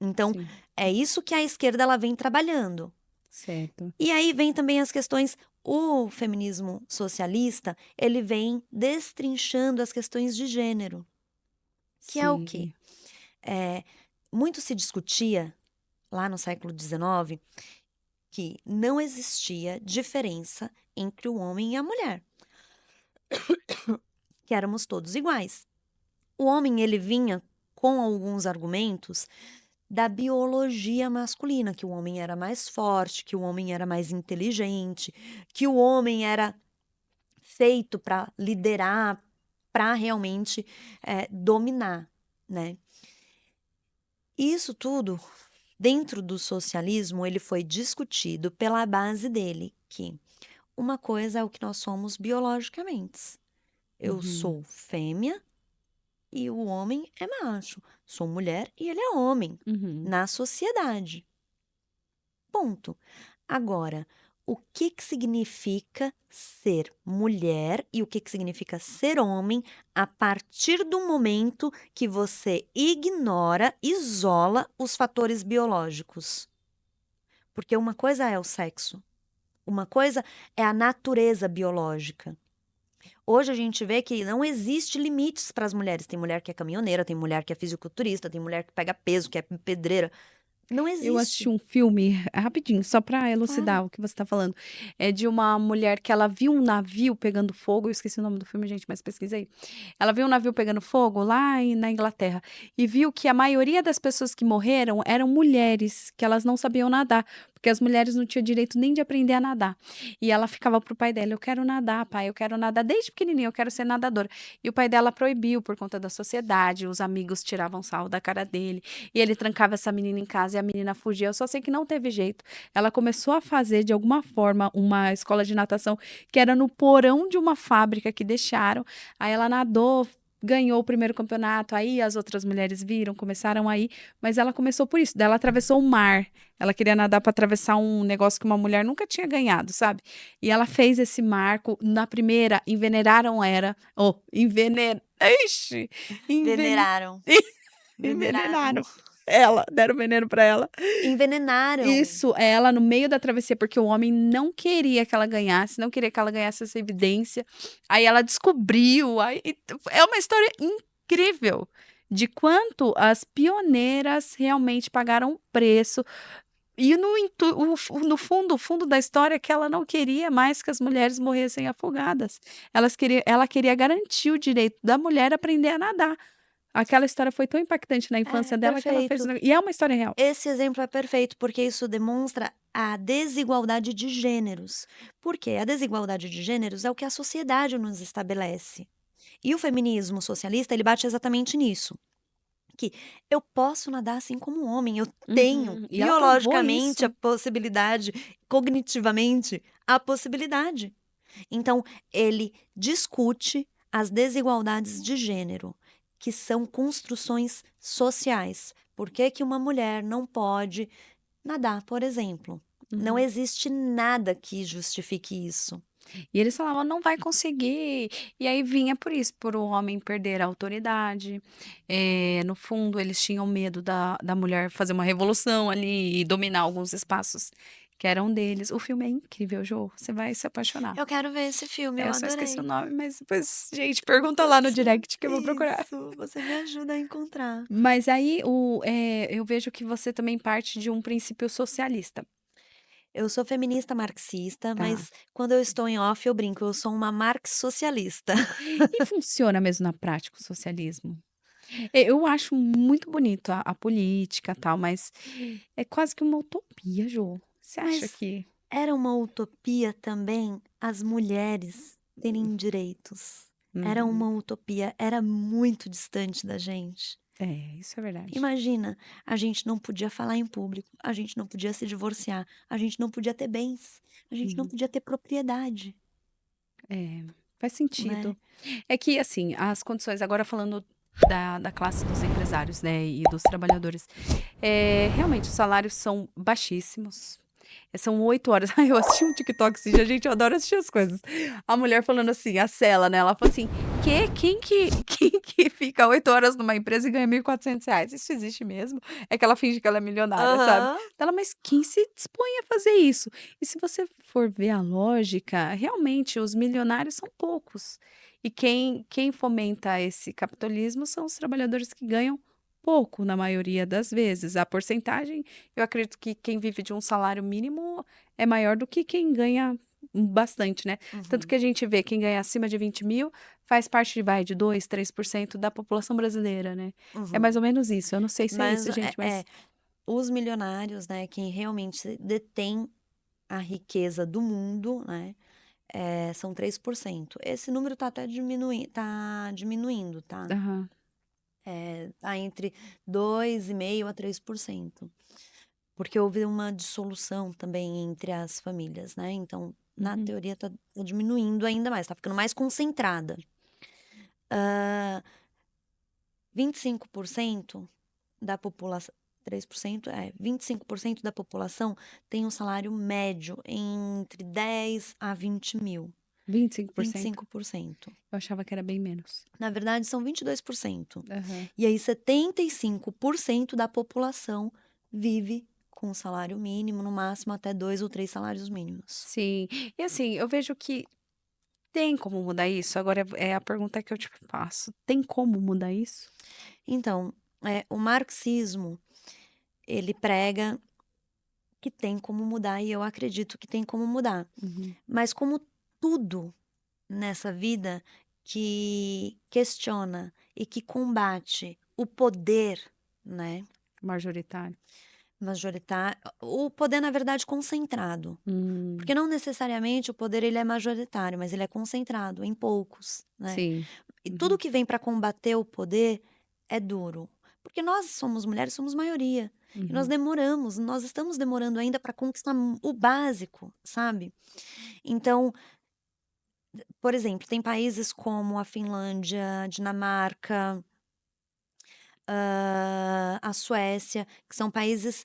Então, Sim, é isso que a esquerda ela vem trabalhando. certo. E aí vem também as questões, o feminismo socialista, ele vem destrinchando as questões de gênero, que é o quê? Sim. Muito se discutia lá no século XIX que não existia diferença entre o homem e a mulher, que éramos todos iguais. O homem ele vinha com alguns argumentos da biologia masculina, que o homem era mais forte, que o homem era mais inteligente, que o homem era feito para liderar, para realmente dominar, né? Isso tudo, dentro do socialismo, ele foi discutido pela base dele, que uma coisa é o que nós somos biologicamente. Eu Uhum. sou fêmea e o homem é macho. Sou mulher e ele é homem Uhum. na sociedade. Ponto. Agora, o que que significa ser mulher e o que que significa ser homem a partir do momento que você ignora, isola os fatores biológicos? Porque uma coisa é o sexo, uma coisa é a natureza biológica. Hoje a gente vê que não existe limites para as mulheres. Tem mulher que é caminhoneira, tem mulher que é fisiculturista, tem mulher que pega peso, que é pedreira. Não Eu assisti existe. um filme, rapidinho, só pra Claro. elucidar o que você tá falando. É de uma mulher que ela viu um navio pegando fogo. Eu esqueci o nome do filme, gente, mas pesquisei. Ela viu um navio pegando fogo lá na Inglaterra e viu que a maioria das pessoas que morreram eram mulheres, que elas não sabiam nadar, porque as mulheres não tinham direito nem de aprender a nadar. E ela ficava pro pai dela: eu quero nadar, pai, eu quero nadar desde pequenininha, eu quero ser nadadora. E o pai dela proibiu por conta da sociedade, os amigos tiravam sarro da cara dele, e ele trancava essa menina em casa e a menina fugia. Eu só sei que não teve jeito. Ela começou a fazer, de alguma forma, uma escola de natação que era no porão de uma fábrica que deixaram. Aí ela nadou, ganhou o primeiro campeonato. Aí as outras mulheres viram, começaram a ir. Mas ela começou por isso. Daí ela atravessou o mar. Ela queria nadar para atravessar um negócio que uma mulher nunca tinha ganhado, sabe? E ela fez esse marco. Na primeira, envenenaram ela. Ixi! Veneraram. Envenenaram ela, deram veneno pra ela. Envenenaram. Isso, ela no meio da travessia, porque o homem não queria que ela ganhasse, não queria que ela ganhasse essa evidência. Aí ela descobriu. Aí, é uma história incrível de quanto as pioneiras realmente pagaram o preço. E no fundo, o fundo da história é que ela não queria mais que as mulheres morressem afogadas. Ela queria garantir o direito da mulher a aprender a nadar. Aquela história foi tão impactante na infância dela que ela fez. Perfeito. E é uma história real. Esse exemplo é perfeito, porque isso demonstra a desigualdade de gêneros. Porque a desigualdade de gêneros é o que a sociedade nos estabelece. E o feminismo socialista, ele bate exatamente nisso. Que eu posso nadar assim como um homem, eu tenho E ela provou biologicamente a isso. possibilidade, cognitivamente a possibilidade. Então, ele discute as desigualdades de gênero, que são construções sociais. Por que que uma mulher não pode nadar, por exemplo? Não Uhum. existe nada que justifique isso. E eles falavam, não vai conseguir. E aí vinha por isso, por o homem perder a autoridade. No fundo, eles tinham medo da mulher fazer uma revolução ali e dominar alguns espaços que eram deles. O filme é incrível, Jô. Você vai se apaixonar. Eu quero ver esse filme, eu Eu só esqueci o adorei. nome, mas depois, gente, pergunta lá no direct que eu vou procurar. Isso, você me ajuda a encontrar. Mas aí eu vejo que você também parte de um princípio socialista. Eu sou feminista marxista, Tá. mas quando eu estou em off eu brinco, eu sou uma marx socialista. E funciona mesmo na prática o socialismo? Eu acho muito bonito a política tal, mas é quase que uma utopia, Jô. Você acha Mas que era uma utopia também as mulheres terem direitos. Era Uhum. uma utopia, era muito distante da gente. Isso é verdade. Imagina, a gente não podia falar em público, a gente não podia se divorciar, a gente não podia ter bens, a gente não Uhum. podia ter propriedade, Faz né? sentido. É que, assim, as condições, agora falando da classe dos empresários, né, e dos trabalhadores, realmente os salários são baixíssimos. São 8 horas. Ai, eu assisti um TikTok esse dia, gente, eu adoro assistir as coisas. A mulher falando assim, a Cela, né? Ela falou assim: quem que fica 8 horas numa empresa e ganha R$ 1.400? Isso existe mesmo? É que ela finge que ela é milionária, sabe? Aham. Ela, mas quem se dispõe a fazer isso? E se você for ver a lógica, realmente os milionários são poucos. E quem fomenta esse capitalismo são os trabalhadores que ganham pouco, na maioria das vezes. A porcentagem, eu acredito que quem vive de um salário mínimo é maior do que quem ganha bastante, né? Tanto Uhum, que a gente vê quem ganha acima de 20 mil faz parte, vai, de 2, 3% da população brasileira, né? É mais uhum. ou menos isso. Eu não sei se é Mas isso, gente, mas. os milionários, né, quem realmente detém a riqueza do mundo, né, são 3%. Esse número tá até diminuindo, tá? Aham. Tá entre 2,5% a 3%. Porque houve uma dissolução também entre as famílias, né? Então, na Uhum. teoria, tá diminuindo ainda mais, tá ficando mais concentrada. 25% da população, 3% 25% da população tem um salário médio entre 10 a 20 mil. 25%? 25%. Eu achava que era bem menos. Na verdade, são 22%. Aham. E aí, 75% da população vive com salário mínimo, no máximo até 2 ou 3 salários mínimos. Sim. E assim, eu vejo que tem como mudar isso? Agora é a pergunta que eu te faço. Tem como mudar isso? Então, o marxismo, ele prega que tem como mudar, e eu acredito que tem como mudar. Uhum. Mas como tudo nessa vida que questiona e que combate o poder, né, Majoritário. majoritário, o poder na verdade concentrado, Hum, porque não necessariamente o poder ele é majoritário, mas ele é concentrado em poucos, né? sim. E tudo Uhum. que vem para combater o poder é duro, porque nós somos mulheres, somos maioria. E Uhum. nós estamos demorando ainda para conquistar o básico, sabe? Então, por exemplo, tem países como a Finlândia, a Dinamarca, a Suécia, que são países,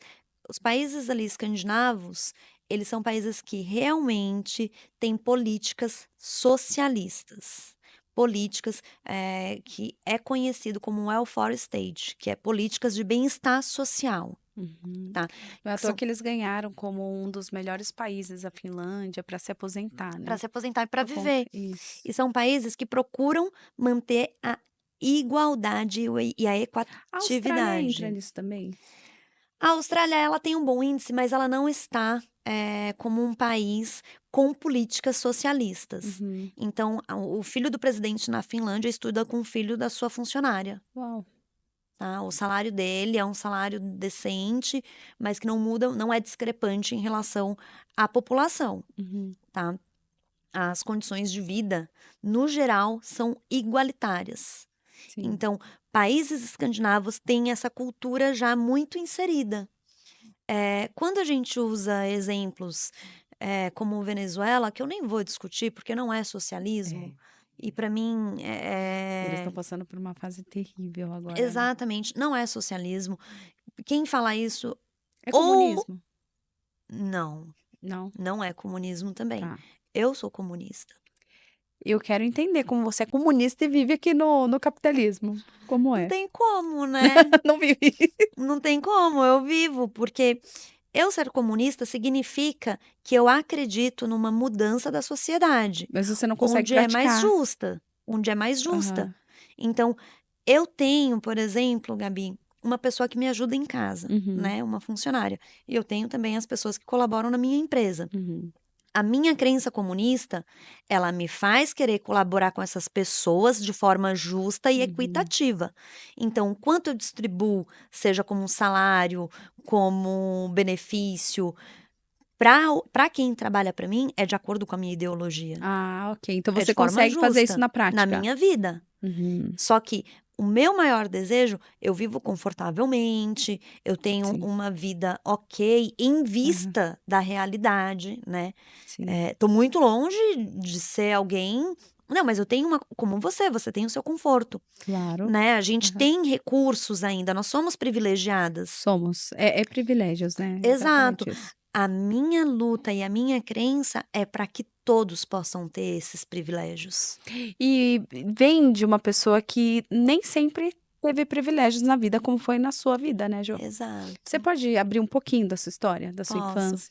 os países ali escandinavos, eles são países que realmente têm políticas socialistas. Políticas que é conhecido como welfare state, que é políticas de bem-estar social, Uhum. tá? Não é à Que toa são que eles ganharam como um dos melhores países, a Finlândia, para se aposentar, para né? se aposentar e para Por conta. viver. Isso. E são países que procuram manter a igualdade e a A Austrália entra equatividade. nisso também? A Austrália, ela tem um bom índice, mas ela não está como um país com políticas socialistas. Uhum. Então, o filho do presidente na Finlândia estuda com o filho da sua funcionária. Uau. Tá? O salário dele é um salário decente, mas que não muda, não é discrepante em relação à população, Uhum. tá? As condições de vida, no geral, são igualitárias. Sim. Então, países escandinavos têm essa cultura já muito inserida. Quando a gente usa exemplos como Venezuela, que eu nem vou discutir porque não é socialismo, e para mim Eles estão passando por uma fase terrível agora, né? exatamente, não é socialismo. Quem fala isso, É ou comunismo? não, Não? não é comunismo também. Tá. Eu sou comunista. Eu quero entender como você é comunista e vive aqui no capitalismo. Como Não é? tem como, né? Não vive. Não tem como, eu vivo, porque eu ser comunista significa que eu acredito numa mudança da sociedade, Mas você não consegue onde é mais praticar. justa, onde é mais justa. Aham. Então, eu tenho, por exemplo, Gabi, uma pessoa que me ajuda em casa, Uhum. né? Uma funcionária. E eu tenho também as pessoas que colaboram na minha empresa. Uhum. A minha crença comunista, ela me faz querer colaborar com essas pessoas de forma justa e Uhum. equitativa. Então, o quanto eu distribuo, seja como um salário, como benefício, para quem trabalha para mim, é de acordo com a minha ideologia. Ah, ok. Então É de você forma consegue fazer isso justa na na prática. minha vida. Uhum. Só que o meu maior desejo, eu vivo confortavelmente, eu tenho Sim. uma vida ok em Aham. vista da realidade, né? Sim. Tô muito longe de ser alguém. Não, mas eu tenho uma. Como você tem o seu conforto, Claro. né? A gente Aham. tem recursos ainda, nós somos privilegiadas. Somos. É privilégios, né? Exato. Exatamente isso. A minha luta e a minha crença é para que todos possam ter esses privilégios. E vem de uma pessoa que nem sempre teve privilégios na vida, como foi na sua vida, né, Jo? Você Exato. pode abrir um pouquinho da sua história, da sua Posso. infância?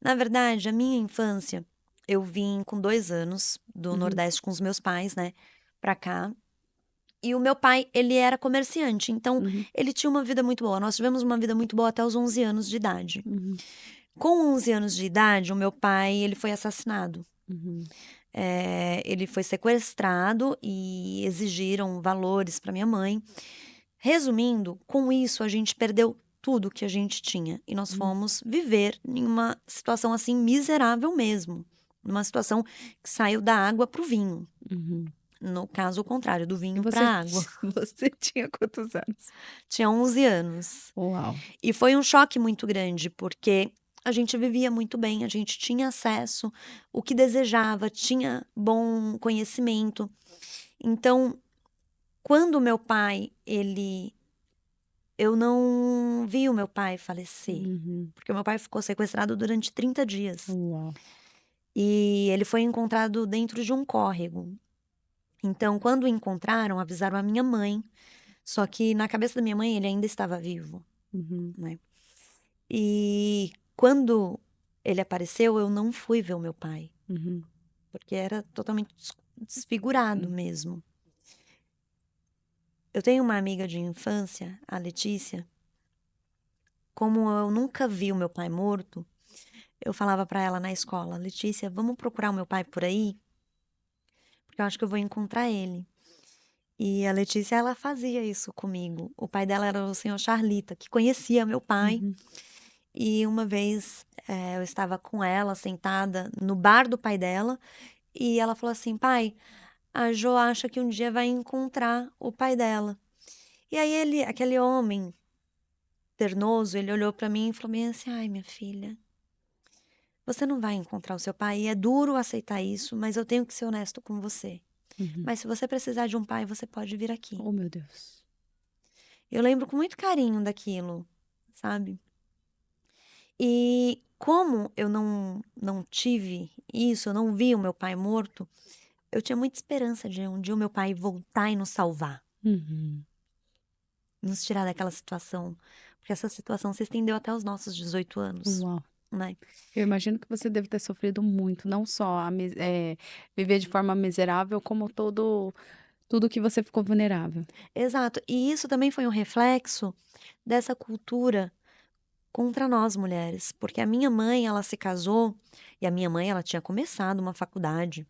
Na verdade, a minha infância, eu vim com 2 anos do Uhum. Nordeste com os meus pais, né, pra cá. E o meu pai, ele era comerciante, então Uhum. ele tinha uma vida muito boa. Nós tivemos uma vida muito boa até os 11 anos de idade. Uhum. Com 11 anos de idade, o meu pai, ele foi assassinado. Uhum. Ele foi sequestrado e exigiram valores para minha mãe. Resumindo, com isso a gente perdeu tudo que a gente tinha e nós fomos viver em uma situação assim miserável mesmo, numa situação que saiu da água para o vinho. Uhum. No caso, o contrário, do E vinho para a água. você tinha quantos anos? Tinha 11 anos. Uau. E foi um choque muito grande, porque a gente vivia muito bem, a gente tinha acesso, o que desejava, tinha bom conhecimento. Então, quando meu pai, eu não vi o meu pai falecer, Uhum. porque o meu pai ficou sequestrado durante 30 dias. Uau. E ele foi encontrado dentro de um córrego. Então, quando o encontraram, avisaram a minha mãe, só que na cabeça da minha mãe ele ainda estava vivo, Uhum. né? E quando ele apareceu, eu não fui ver o meu pai, Uhum. porque era totalmente desfigurado mesmo. Eu tenho uma amiga de infância, a Letícia. Como eu nunca vi o meu pai morto, eu falava pra ela na escola: Letícia, vamos procurar o meu pai por aí? Porque eu acho que eu vou encontrar ele. E a Letícia, ela fazia isso comigo. O pai dela era o senhor Charlita, que conhecia meu pai. Uhum. E uma vez eu estava com ela sentada no bar do pai dela e ela falou assim: pai, a Jo acha que um dia vai encontrar o pai dela. E aí ele, aquele homem ternoso, ele olhou pra mim e falou bem assim: ai, minha filha, você não vai encontrar o seu pai. E é duro aceitar isso, mas eu tenho que ser honesto com você. Uhum. Mas se você precisar de um pai, você pode vir aqui. Oh, meu Deus. Eu lembro com muito carinho daquilo, sabe? E como eu não tive isso, eu não vi o meu pai morto, eu tinha muita esperança de um dia o meu pai voltar e nos salvar, Uhum. nos tirar daquela situação. Porque essa situação se estendeu até os nossos 18 anos, Uau. né? Eu imagino que você deve ter sofrido muito, não só viver de forma miserável, como tudo que você ficou vulnerável. Exato. E isso também foi um reflexo dessa cultura contra nós mulheres, porque a minha mãe, ela se casou, e a minha mãe, ela tinha começado uma faculdade,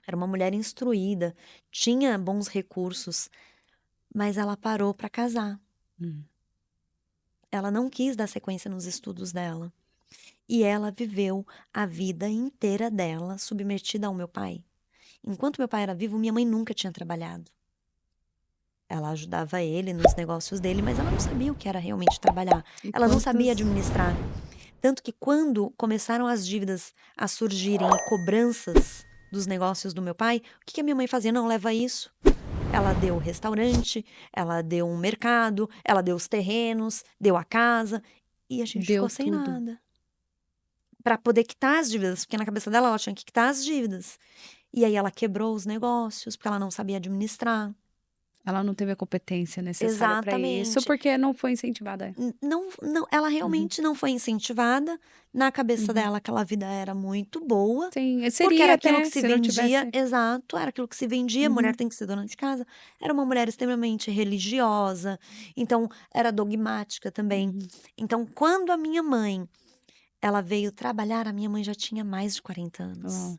era uma mulher instruída, tinha bons recursos, mas ela parou para casar. Hum. Ela não quis dar sequência nos estudos dela. E ela viveu a vida inteira dela submetida ao meu pai. Enquanto meu pai era vivo, minha mãe nunca tinha trabalhado. Ela ajudava ele nos negócios dele, mas ela não sabia o que era realmente trabalhar. E Ela não sabia quantos... administrar. Tanto que quando começaram as dívidas a surgirem e cobranças dos negócios do meu pai, o que a minha mãe fazia? Não, leva isso. Ela deu o restaurante, ela deu um mercado, ela deu os terrenos, deu a casa, e a gente Deu ficou sem tudo. nada. Para poder quitar as dívidas, porque na cabeça dela ela tinha que quitar as dívidas. E aí ela quebrou os negócios, porque ela não sabia administrar. Ela não teve a competência necessária para isso, Exatamente. porque não foi incentivada. Não, ela realmente não foi incentivada. Na cabeça Uhum. dela, aquela vida era muito boa. Sim, Porque seria era aquilo até que se se não vendia, tivesse. exato, era aquilo que se vendia, mulher Uhum. tem que ser dona de casa. Era uma mulher extremamente religiosa, então era dogmática também. Uhum. Então, quando a minha mãe, ela veio trabalhar, a minha mãe já tinha mais de 40 anos. Uau.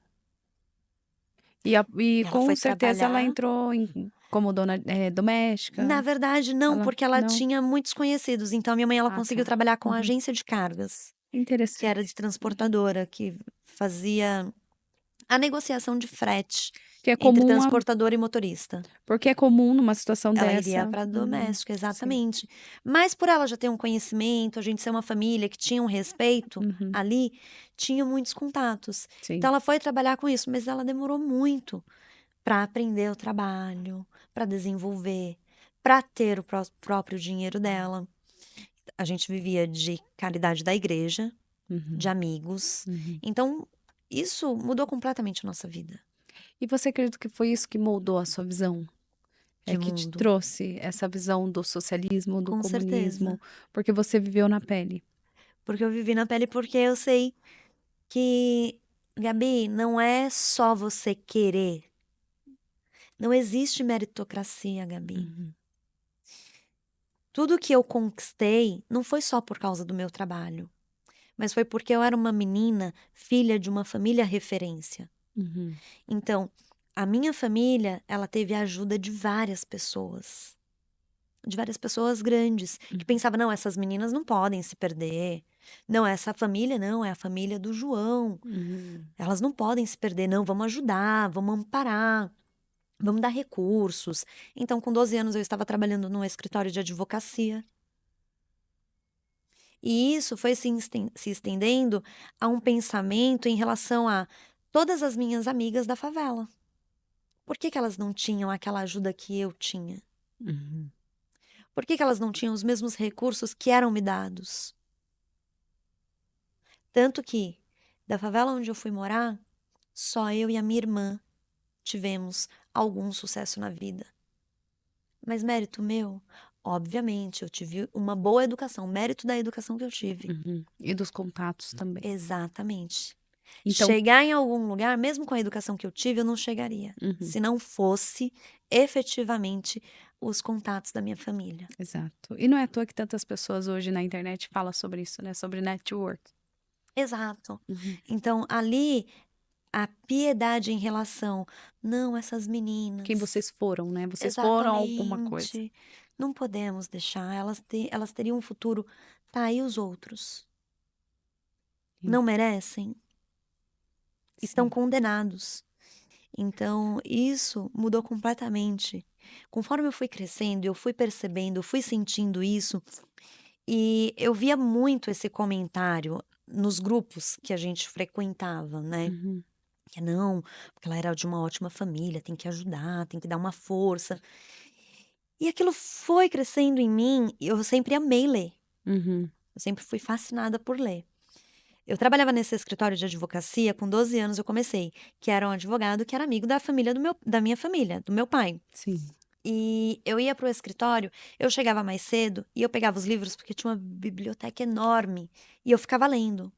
E E ela com foi certeza ela trabalhar. entrou como dona Na doméstica. verdade, não, Ela porque ela não. tinha muitos conhecidos. Então, a minha mãe, ela Ah, conseguiu tá. trabalhar com a Uhum. agência de cargas, que era de Interessante. transportadora, que fazia a negociação de frete Que é entre comum, transportador e motorista. porque é comum numa situação Ela iria dessa. para doméstica, Sim. exatamente. Mas por ela já ter um conhecimento, a gente ser uma família que tinha um respeito Uhum. ali, tinha muitos contatos. Sim. Então ela foi trabalhar com isso, mas ela demorou muito para aprender o trabalho, para desenvolver, para ter o próprio dinheiro dela. A gente vivia de caridade da igreja, de Uhum. amigos. Uhum. Então, isso mudou completamente a nossa vida E você acredita que foi isso que moldou a sua visão? É de que te mundo. trouxe essa visão do socialismo, do Com certeza. comunismo, porque você viveu na pele. Porque eu vivi na pele, porque eu sei que, Gabi, não é só você querer. Não existe meritocracia, Gabi. Uhum. Tudo que eu conquistei não foi só por causa do meu trabalho, mas foi porque eu era uma menina, filha de uma família referência. Uhum. Então, a minha família, ela teve a ajuda de várias pessoas. De várias pessoas grandes, que pensavam, não, essas meninas não podem se perder. Não, essa família não, é a família do João. Uhum. Elas não podem se perder, não, vamos ajudar, vamos amparar, vamos dar recursos. Então, com 12 anos, eu estava trabalhando num escritório de advocacia. E isso foi se estendendo a um pensamento em relação a todas as minhas amigas da favela. Por que que elas não tinham aquela ajuda que eu tinha? Uhum. Por que que elas não tinham os mesmos recursos que eram me dados? Tanto que, da favela onde eu fui morar, só eu e a minha irmã tivemos algum sucesso na vida. Mas mérito meu? Obviamente, eu tive uma boa educação, mérito da educação que eu tive. Uhum. E dos contatos também. Exatamente. Então, Chegar em algum lugar, mesmo com a educação que eu tive, eu não chegaria. uhum. Se não fosse efetivamente os contatos da minha família. Exato. E não é à toa que tantas pessoas hoje na internet falam sobre isso, né? Sobre network. Exato. Uhum. Então, ali, a piedade em relação, não, essas meninas. Quem vocês foram, né? Vocês foram alguma coisa. Exatamente. Não podemos deixar. Elas teriam um futuro. Tá, e os outros? Sim. Não merecem? Estão Sim. condenados. Então, isso mudou completamente. Conforme eu fui crescendo, eu fui percebendo, eu fui sentindo isso, e eu via muito esse comentário nos grupos que a gente frequentava, né? Uhum. Que não, porque ela era de uma ótima família, tem que ajudar, tem que dar uma força. E aquilo foi crescendo em mim, e eu sempre amei ler. Uhum. Eu sempre fui fascinada por ler. Eu trabalhava nesse escritório de advocacia, com 12 anos eu comecei, que era um advogado que era amigo da família da minha família, do meu pai. Sim. E eu ia pro escritório, eu chegava mais cedo e eu pegava os livros porque tinha uma biblioteca enorme e eu ficava lendo.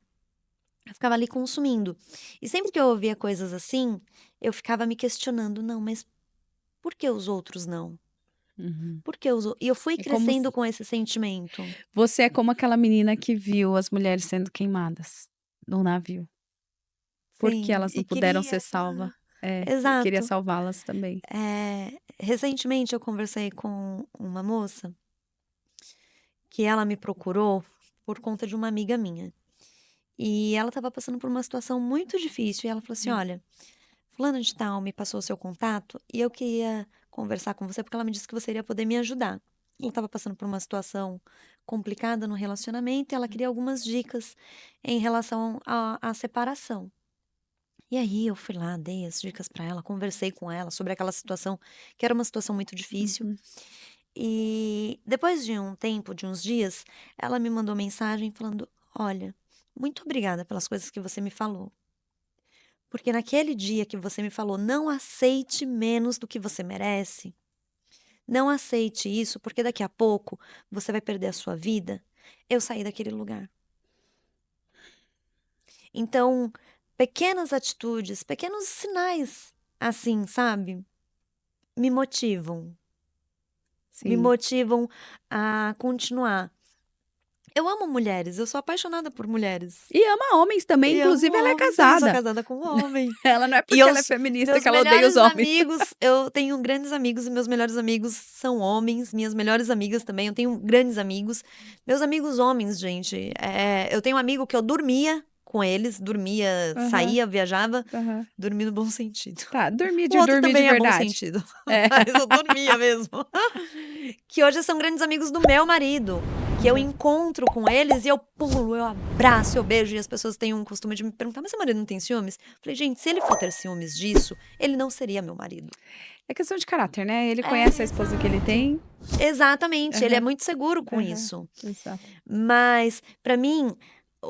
Eu ficava ali consumindo. E sempre que eu ouvia coisas assim, eu ficava me questionando, não, mas por que os outros não? Uhum. Porque e eu fui É como crescendo se com esse sentimento. você é como aquela menina que viu as mulheres sendo queimadas no navio, porque Sim, elas não e puderam ser queria. salva. É, e queria Exato. salvá-las também. Recentemente eu conversei com uma moça que ela me procurou por conta de uma amiga minha. E ela estava passando por uma situação muito difícil. E ela falou assim: Olha, fulano de tal me passou o seu contato e eu queria conversar com você porque ela me disse que você iria poder me ajudar. Ela estava passando por uma situação complicada no relacionamento e ela queria algumas dicas em relação à separação. E aí eu fui lá, dei as dicas para ela, conversei com ela sobre aquela situação, que era uma situação muito difícil. Uhum. E depois de um tempo, de uns dias, ela me mandou mensagem falando: Olha, muito obrigada pelas coisas que você me falou. Porque naquele dia que você me falou, não aceite menos do que você merece, não aceite isso, porque daqui a pouco você vai perder a sua vida. Eu saí daquele lugar. Então, pequenas atitudes, pequenos sinais assim, sabe? Me motivam. Me Sim. motivam a continuar. Eu amo mulheres, eu sou apaixonada por mulheres. E ama homens também, E amo inclusive ela é homens, também sou casada. casada com um homem. Ela não é E porque ela é feminista meus que ela odeia os melhores homens. amigos, eu tenho grandes amigos e meus melhores amigos são homens, minhas melhores amigas também, eu tenho grandes amigos. Meus amigos homens, gente, eu tenho um amigo que eu dormia com eles, Aham, saía, viajava, aham. dormia no bom sentido. Tá, O outro dormir de também é bom verdade. sentido, É. mas eu dormia mesmo. Que hoje são grandes amigos do meu marido, que eu encontro com eles e eu pulo, eu abraço, eu beijo, e as pessoas têm um costume de me perguntar: mas seu marido não tem ciúmes? Falei: gente, se ele for ter ciúmes disso, ele não seria meu marido. É questão de caráter, né? Ele conhece a esposa que ele Exato. tem. Exatamente, ele é Aham, muito seguro com aham. isso. Exato. Mas, pra mim,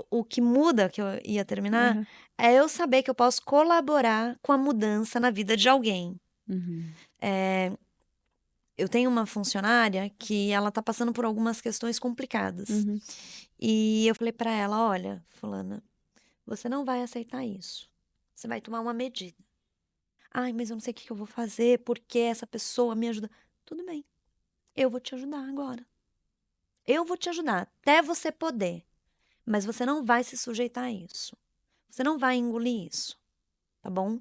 o que muda, que eu ia terminar, Aham. é eu saber que eu posso colaborar com a mudança na vida de alguém. Uhum. Eu tenho uma funcionária que ela tá passando por algumas questões complicadas. Uhum. E eu falei pra ela: olha, fulana, você não vai aceitar isso. Você vai tomar uma medida. Ai, mas eu não sei o que eu vou fazer, porque essa pessoa me ajuda. Tudo bem, eu vou te ajudar agora. Eu vou te ajudar até você poder. Mas você não vai se sujeitar a isso. Você não vai engolir isso, tá bom?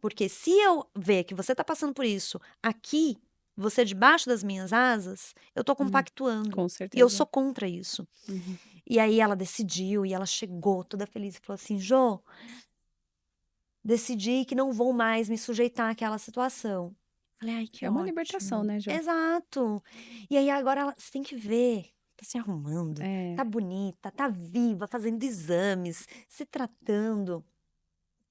Porque se eu ver que você tá passando por isso aqui, você debaixo das minhas asas, eu tô Uhum. compactuando. Com E eu certeza. sou contra isso. Uhum. E aí ela decidiu, e ela chegou toda feliz e falou assim: Jô, decidi que não vou mais me sujeitar àquela situação. Falei: ai, que É uma libertação, ótimo. né, Jô? Exato. E aí agora você tem que ver. Tá se arrumando, É. tá bonita, tá viva, fazendo exames, se tratando.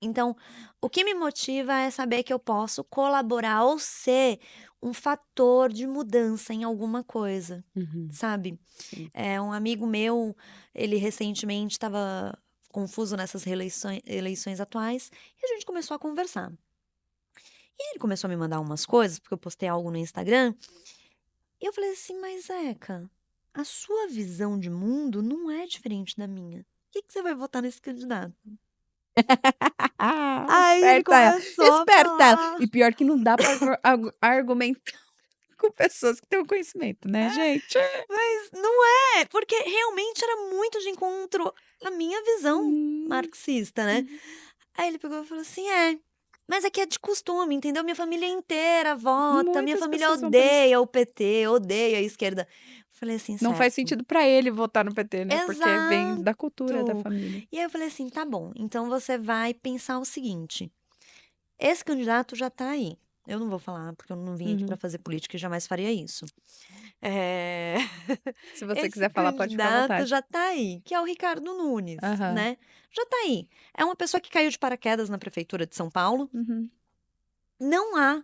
Então, o que me motiva é saber que eu posso colaborar ou ser um fator de mudança em alguma coisa, Uhum. sabe? Sim. Um amigo meu, ele recentemente estava confuso nessas eleições atuais e a gente começou a conversar. E ele começou a me mandar umas coisas, porque eu postei algo no Instagram, e eu falei assim: mas Eca, a sua visão de mundo não é diferente da minha. Por que você vai votar nesse candidato? Aí ele Esperta ela. começou a Esperta ela. falar. E pior que não dá pra argumentar com pessoas que têm o conhecimento, né, gente? Mas não é, porque realmente era muito de encontro à minha visão Uhum. marxista, né? Uhum. Aí ele pegou e falou assim: mas aqui é de costume, entendeu? Minha família inteira vota, minha Muitas família pessoas vão por isso. odeia o PT, odeia a esquerda. Falei assim: Não faz certo. sentido pra ele votar no PT, né? Porque vem da cultura da Exato. família. E aí eu falei assim: tá bom, então você vai pensar o seguinte: esse candidato já tá aí. Eu não vou falar, porque eu não vim aqui para Uhum. fazer política e jamais faria isso. É... Se você Esse quiser falar, pode ficar à candidato vontade. já tá aí, que é o Ricardo Nunes, Aham. né? Já tá aí. É uma pessoa que caiu de paraquedas na prefeitura de São Paulo. Uhum. Não há.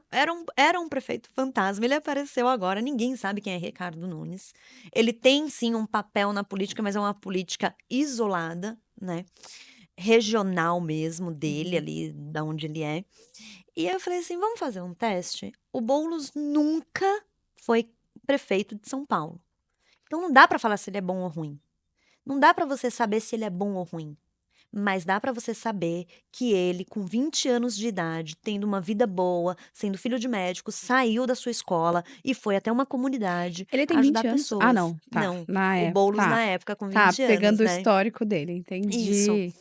Era um prefeito fantasma. Ele apareceu agora. Ninguém sabe quem é Ricardo Nunes. Ele tem, sim, um papel na política, mas é uma política isolada, né? Regional mesmo, dele, Uhum. ali, da onde ele é. E aí eu falei assim: vamos fazer um teste? O Boulos nunca foi prefeito de São Paulo. Então não dá pra falar se ele é bom ou ruim. Não dá pra você saber se ele é bom ou ruim. Mas dá pra você saber que ele, com 20 anos de idade, tendo uma vida boa, sendo filho de médico, saiu da sua escola e foi até uma comunidade Ele tem ajudar 20 anos? Ah, pessoas. não, tá. Não, Na o época, Boulos tá. na época com Tá, 20 anos, pegando o né? histórico dele, Isso. entendi.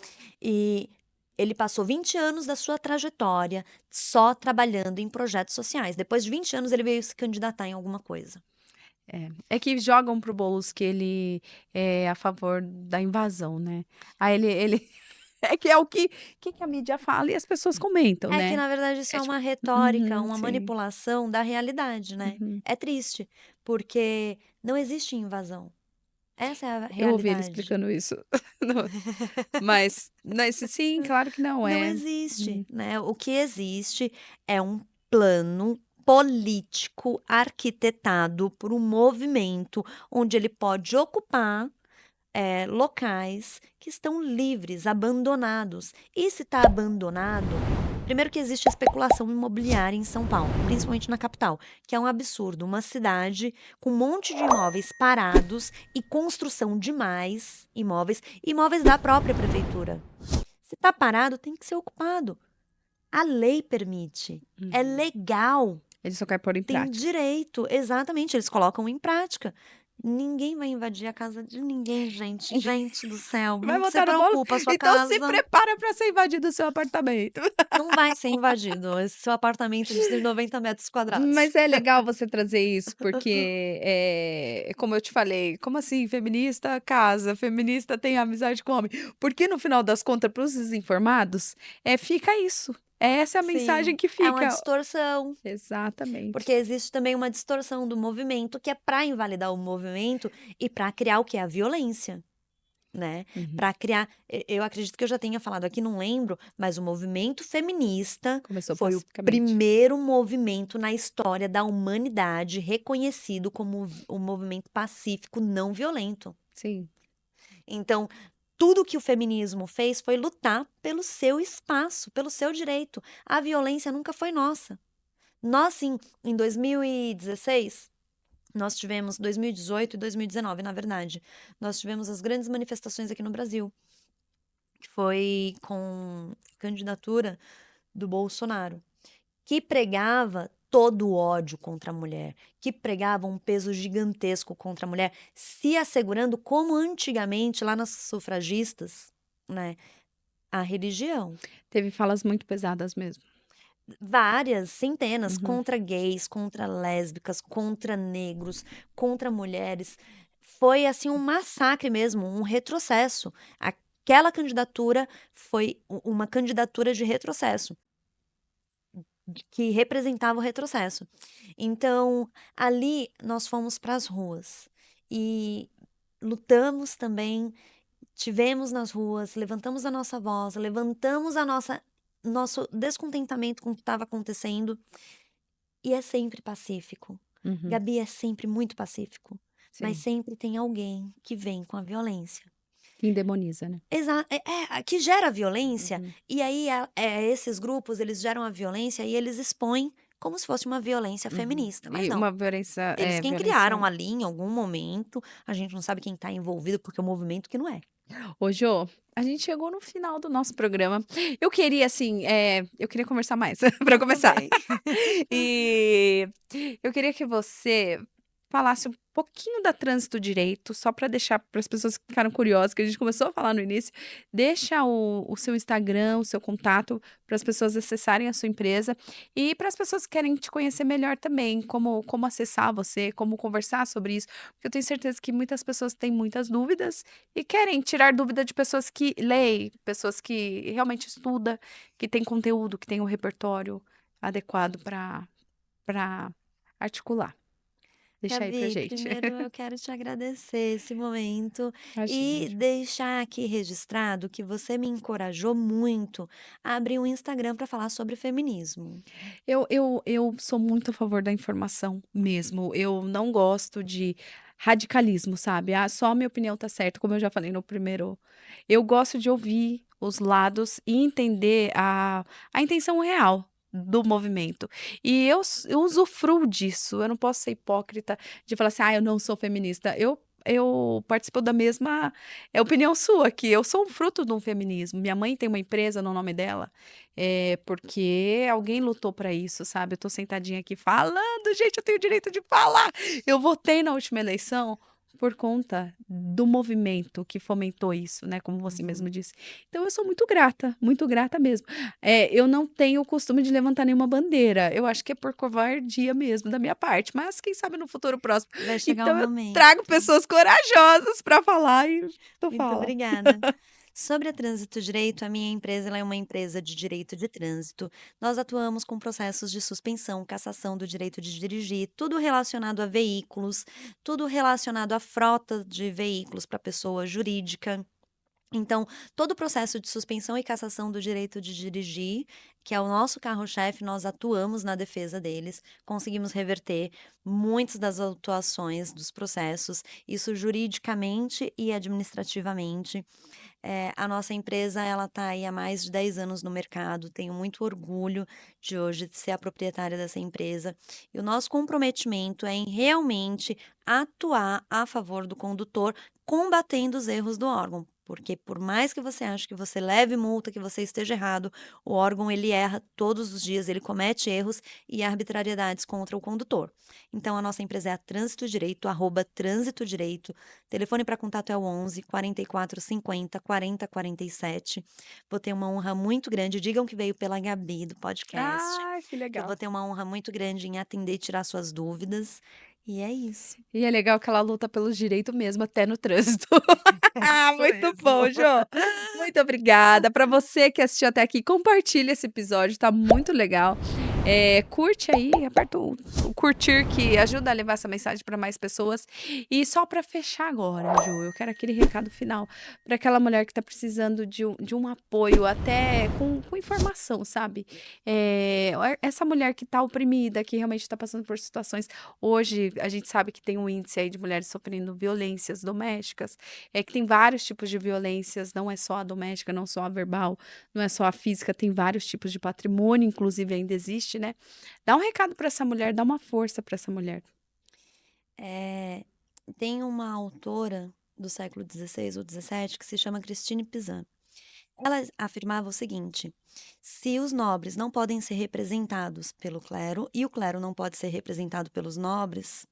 E ele passou 20 anos da sua trajetória só trabalhando em projetos sociais. Depois de 20 anos, ele veio se candidatar em alguma coisa. É que jogam pro Boulos que ele é a favor da invasão, né? Aí ele é que é o que a mídia fala e as pessoas comentam, É que, né? na verdade, isso É é tipo, uma retórica, uma sim. manipulação da realidade, né? Uhum. É triste, porque não existe invasão. Essa é a Eu ouvi ele realidade. explicando isso. Não, mas sim, claro que não Não é. existe, Uhum. né? O que existe é um plano político arquitetado por um movimento onde ele pode ocupar locais que estão livres, abandonados. E se está abandonado, primeiro que existe especulação imobiliária em São Paulo, principalmente na capital, que é um absurdo. Uma cidade com um monte de imóveis parados e construção de mais imóveis, imóveis da própria prefeitura. Se está parado, tem que ser ocupado. A lei permite. É legal. Ele só quer pôr em Tem prática. direito. Exatamente, eles colocam em prática. Ninguém vai invadir a casa de ninguém, gente. Gente do céu. Vai Não se votar no Boulos? preocupa, a sua Então se casa prepara para ser invadido o seu apartamento. não vai ser invadido. Esse seu apartamento de 90 metros quadrados. Mas é legal você trazer isso, porque como eu te falei, como assim feminista casa, feminista tem amizade com homem? Porque no final das contas, para os desinformados, fica isso. Essa é a mensagem Sim, que é uma fica. distorção. Exatamente. Porque existe também uma distorção do movimento que é para invalidar o movimento e para criar o que é a violência. Né? Uhum. Para criar, eu acredito que eu já tenha falado aqui, não lembro, mas o movimento feminista Começou foi o pacificamente. primeiro movimento na história da humanidade reconhecido como o movimento pacífico não violento. Sim. Então, tudo que o feminismo fez foi lutar pelo seu espaço, pelo seu direito. A violência nunca foi nossa. Nós, sim, em 2016, nós tivemos 2018 e 2019, na verdade. Nós tivemos as grandes manifestações aqui no Brasil, que foi com candidatura do Bolsonaro, que pregava todo o ódio contra a mulher, que pregava um peso gigantesco contra a mulher, se assegurando como antigamente lá nas sufragistas, né, a religião. Teve falas muito pesadas mesmo. Várias, centenas, Uhum. contra gays, contra lésbicas, contra negros, contra mulheres. Foi assim um massacre mesmo, um retrocesso. Aquela candidatura foi uma candidatura de retrocesso, que representava o retrocesso. Então, ali nós fomos para as ruas e lutamos também, tivemos nas ruas, levantamos a nossa voz, levantamos a nosso descontentamento com o que estava acontecendo. E é sempre pacífico. Uhum. Gabi é sempre muito pacífico. Mas Sim. sempre tem alguém que vem com a violência. Que demoniza, né? Exato. Que gera violência. Uhum. E aí, esses grupos, eles geram a violência e eles expõem como se fosse uma violência feminista. Mas E não. uma violência, Eles quem violência. criaram ali em algum momento. A gente não sabe quem está envolvido, porque é um movimento que não é. Ô, Jô, a gente chegou no final do nosso programa. Eu queria, assim, eu queria conversar mais, para começar. Também. E eu queria que você falasse um pouquinho da Trânsito Direito, só para deixar para as pessoas que ficaram curiosas, que a gente começou a falar no início. Deixa o seu Instagram, o seu contato, para as pessoas acessarem a sua empresa e para as pessoas que querem te conhecer melhor também, como acessar você, como conversar sobre isso, porque eu tenho certeza que muitas pessoas têm muitas dúvidas e querem tirar dúvida de pessoas que leem, pessoas que realmente estudam, que têm conteúdo, que têm um repertório adequado para articular. Deixa aí pra Gabi, gente. primeiro eu quero te agradecer esse momento Imagina, e Ju. deixar aqui registrado que você me encorajou muito a abrir um Instagram para falar sobre feminismo. Eu sou muito a favor da informação mesmo. Eu não gosto de radicalismo, sabe? Ah, só a minha opinião tá certa, como eu já falei no primeiro. Eu gosto de ouvir os lados e entender a intenção real do movimento. E eu usufruo disso. Eu não posso ser hipócrita de falar assim, eu não sou feminista. Eu eu participo da mesma opinião sua, que eu sou um fruto de um feminismo. Minha mãe tem uma empresa no nome dela, porque alguém lutou para isso, sabe? Eu tô sentadinha aqui falando, gente, eu tenho o direito de falar. Eu votei na última eleição por conta do movimento que fomentou isso, né? Como você mesmo disse. Então, eu sou muito grata mesmo. Eu não tenho o costume de levantar nenhuma bandeira. Eu acho que é por covardia mesmo da minha parte, mas quem sabe no futuro próximo. Vai chegar o Então, eu momento. trago pessoas corajosas para falar e tu Muito fala. obrigada. Sobre a Trânsito Direito, a minha empresa ela é uma empresa de direito de trânsito. Nós atuamos com processos de suspensão, cassação do direito de dirigir, tudo relacionado a veículos, tudo relacionado à frota de veículos para pessoa jurídica. Então, todo o processo de suspensão e cassação do direito de dirigir, que é o nosso carro-chefe, nós atuamos na defesa deles, conseguimos reverter muitas das autuações dos processos, isso juridicamente e administrativamente. A nossa empresa, ela está aí há mais de 10 anos no mercado, tenho muito orgulho de hoje de ser a proprietária dessa empresa. E o nosso comprometimento é em realmente atuar a favor do condutor, combatendo os erros do órgão. Porque por mais que você ache que você leve multa, que você esteja errado, o órgão ele erra todos os dias, ele comete erros e arbitrariedades contra o condutor. Então a nossa empresa é a Trânsito Direito, @Trânsito Direito. Telefone para contato é o 11 44 50 40 47. Vou ter uma honra muito grande. Digam que veio pela Gabi do podcast. Ah, que Eu legal. vou ter uma honra muito grande em atender e tirar suas dúvidas. E é isso. E é legal que ela luta pelos direitos mesmo, até no trânsito. Isso Muito mesmo. bom, Jô. Muito obrigada. Para você que assistiu até aqui, compartilha esse episódio, tá muito legal. Curte aí, aperta o curtir que ajuda a levar essa mensagem para mais pessoas. E só para fechar agora, Ju, eu quero aquele recado final para aquela mulher que tá precisando de um apoio, até com informação, sabe? Essa mulher que tá oprimida, que realmente está passando por situações. Hoje, a gente sabe que tem um índice aí de mulheres sofrendo violências domésticas, que tem vários tipos de violências, não é só a doméstica, não só a verbal, não é só a física, tem vários tipos de patrimônio, inclusive ainda existe, né? Dá um recado para essa mulher, dá uma força para essa mulher. Tem uma autora do século XVI ou XVII que se chama Christine Pizan. Ela afirmava o seguinte: se os nobres não podem ser representados pelo clero e o clero não pode ser representado pelos nobres,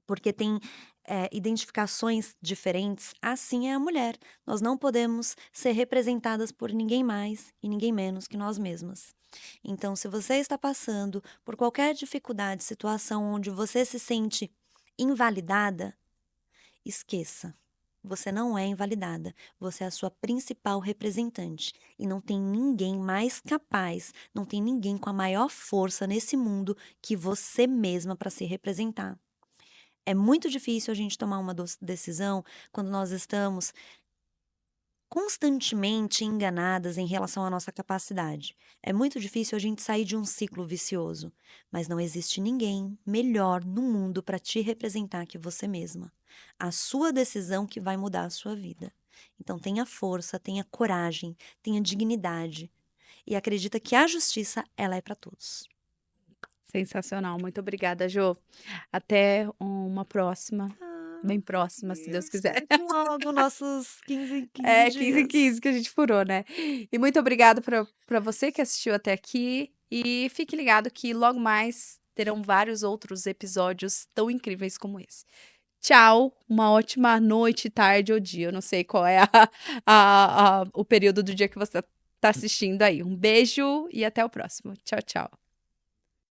porque tem identificações diferentes, assim é a mulher. Nós não podemos ser representadas por ninguém mais e ninguém menos que nós mesmas. Então, se você está passando por qualquer dificuldade, situação onde você se sente invalidada, esqueça. Você não é invalidada, você é a sua principal representante. E não tem ninguém mais capaz, não tem ninguém com a maior força nesse mundo que você mesma para se representar. É muito difícil a gente tomar uma decisão quando nós estamos constantemente enganadas em relação à nossa capacidade. É muito difícil a gente sair de um ciclo vicioso, mas não existe ninguém melhor no mundo para te representar que você mesma. A sua decisão que vai mudar a sua vida. Então tenha força, tenha coragem, tenha dignidade e acredita que a justiça ela é para todos. Sensacional, muito obrigada, Jô. Até uma próxima, bem próxima, se Deus quiser. Logo nossos 15 15 em 15 que a gente furou, né? E muito obrigada para você que assistiu até aqui. E fique ligado que logo mais terão vários outros episódios tão incríveis como esse. Tchau, uma ótima noite, tarde ou dia. Eu não sei qual é o período do dia que você está assistindo aí. Um beijo e até o próximo. Tchau, tchau.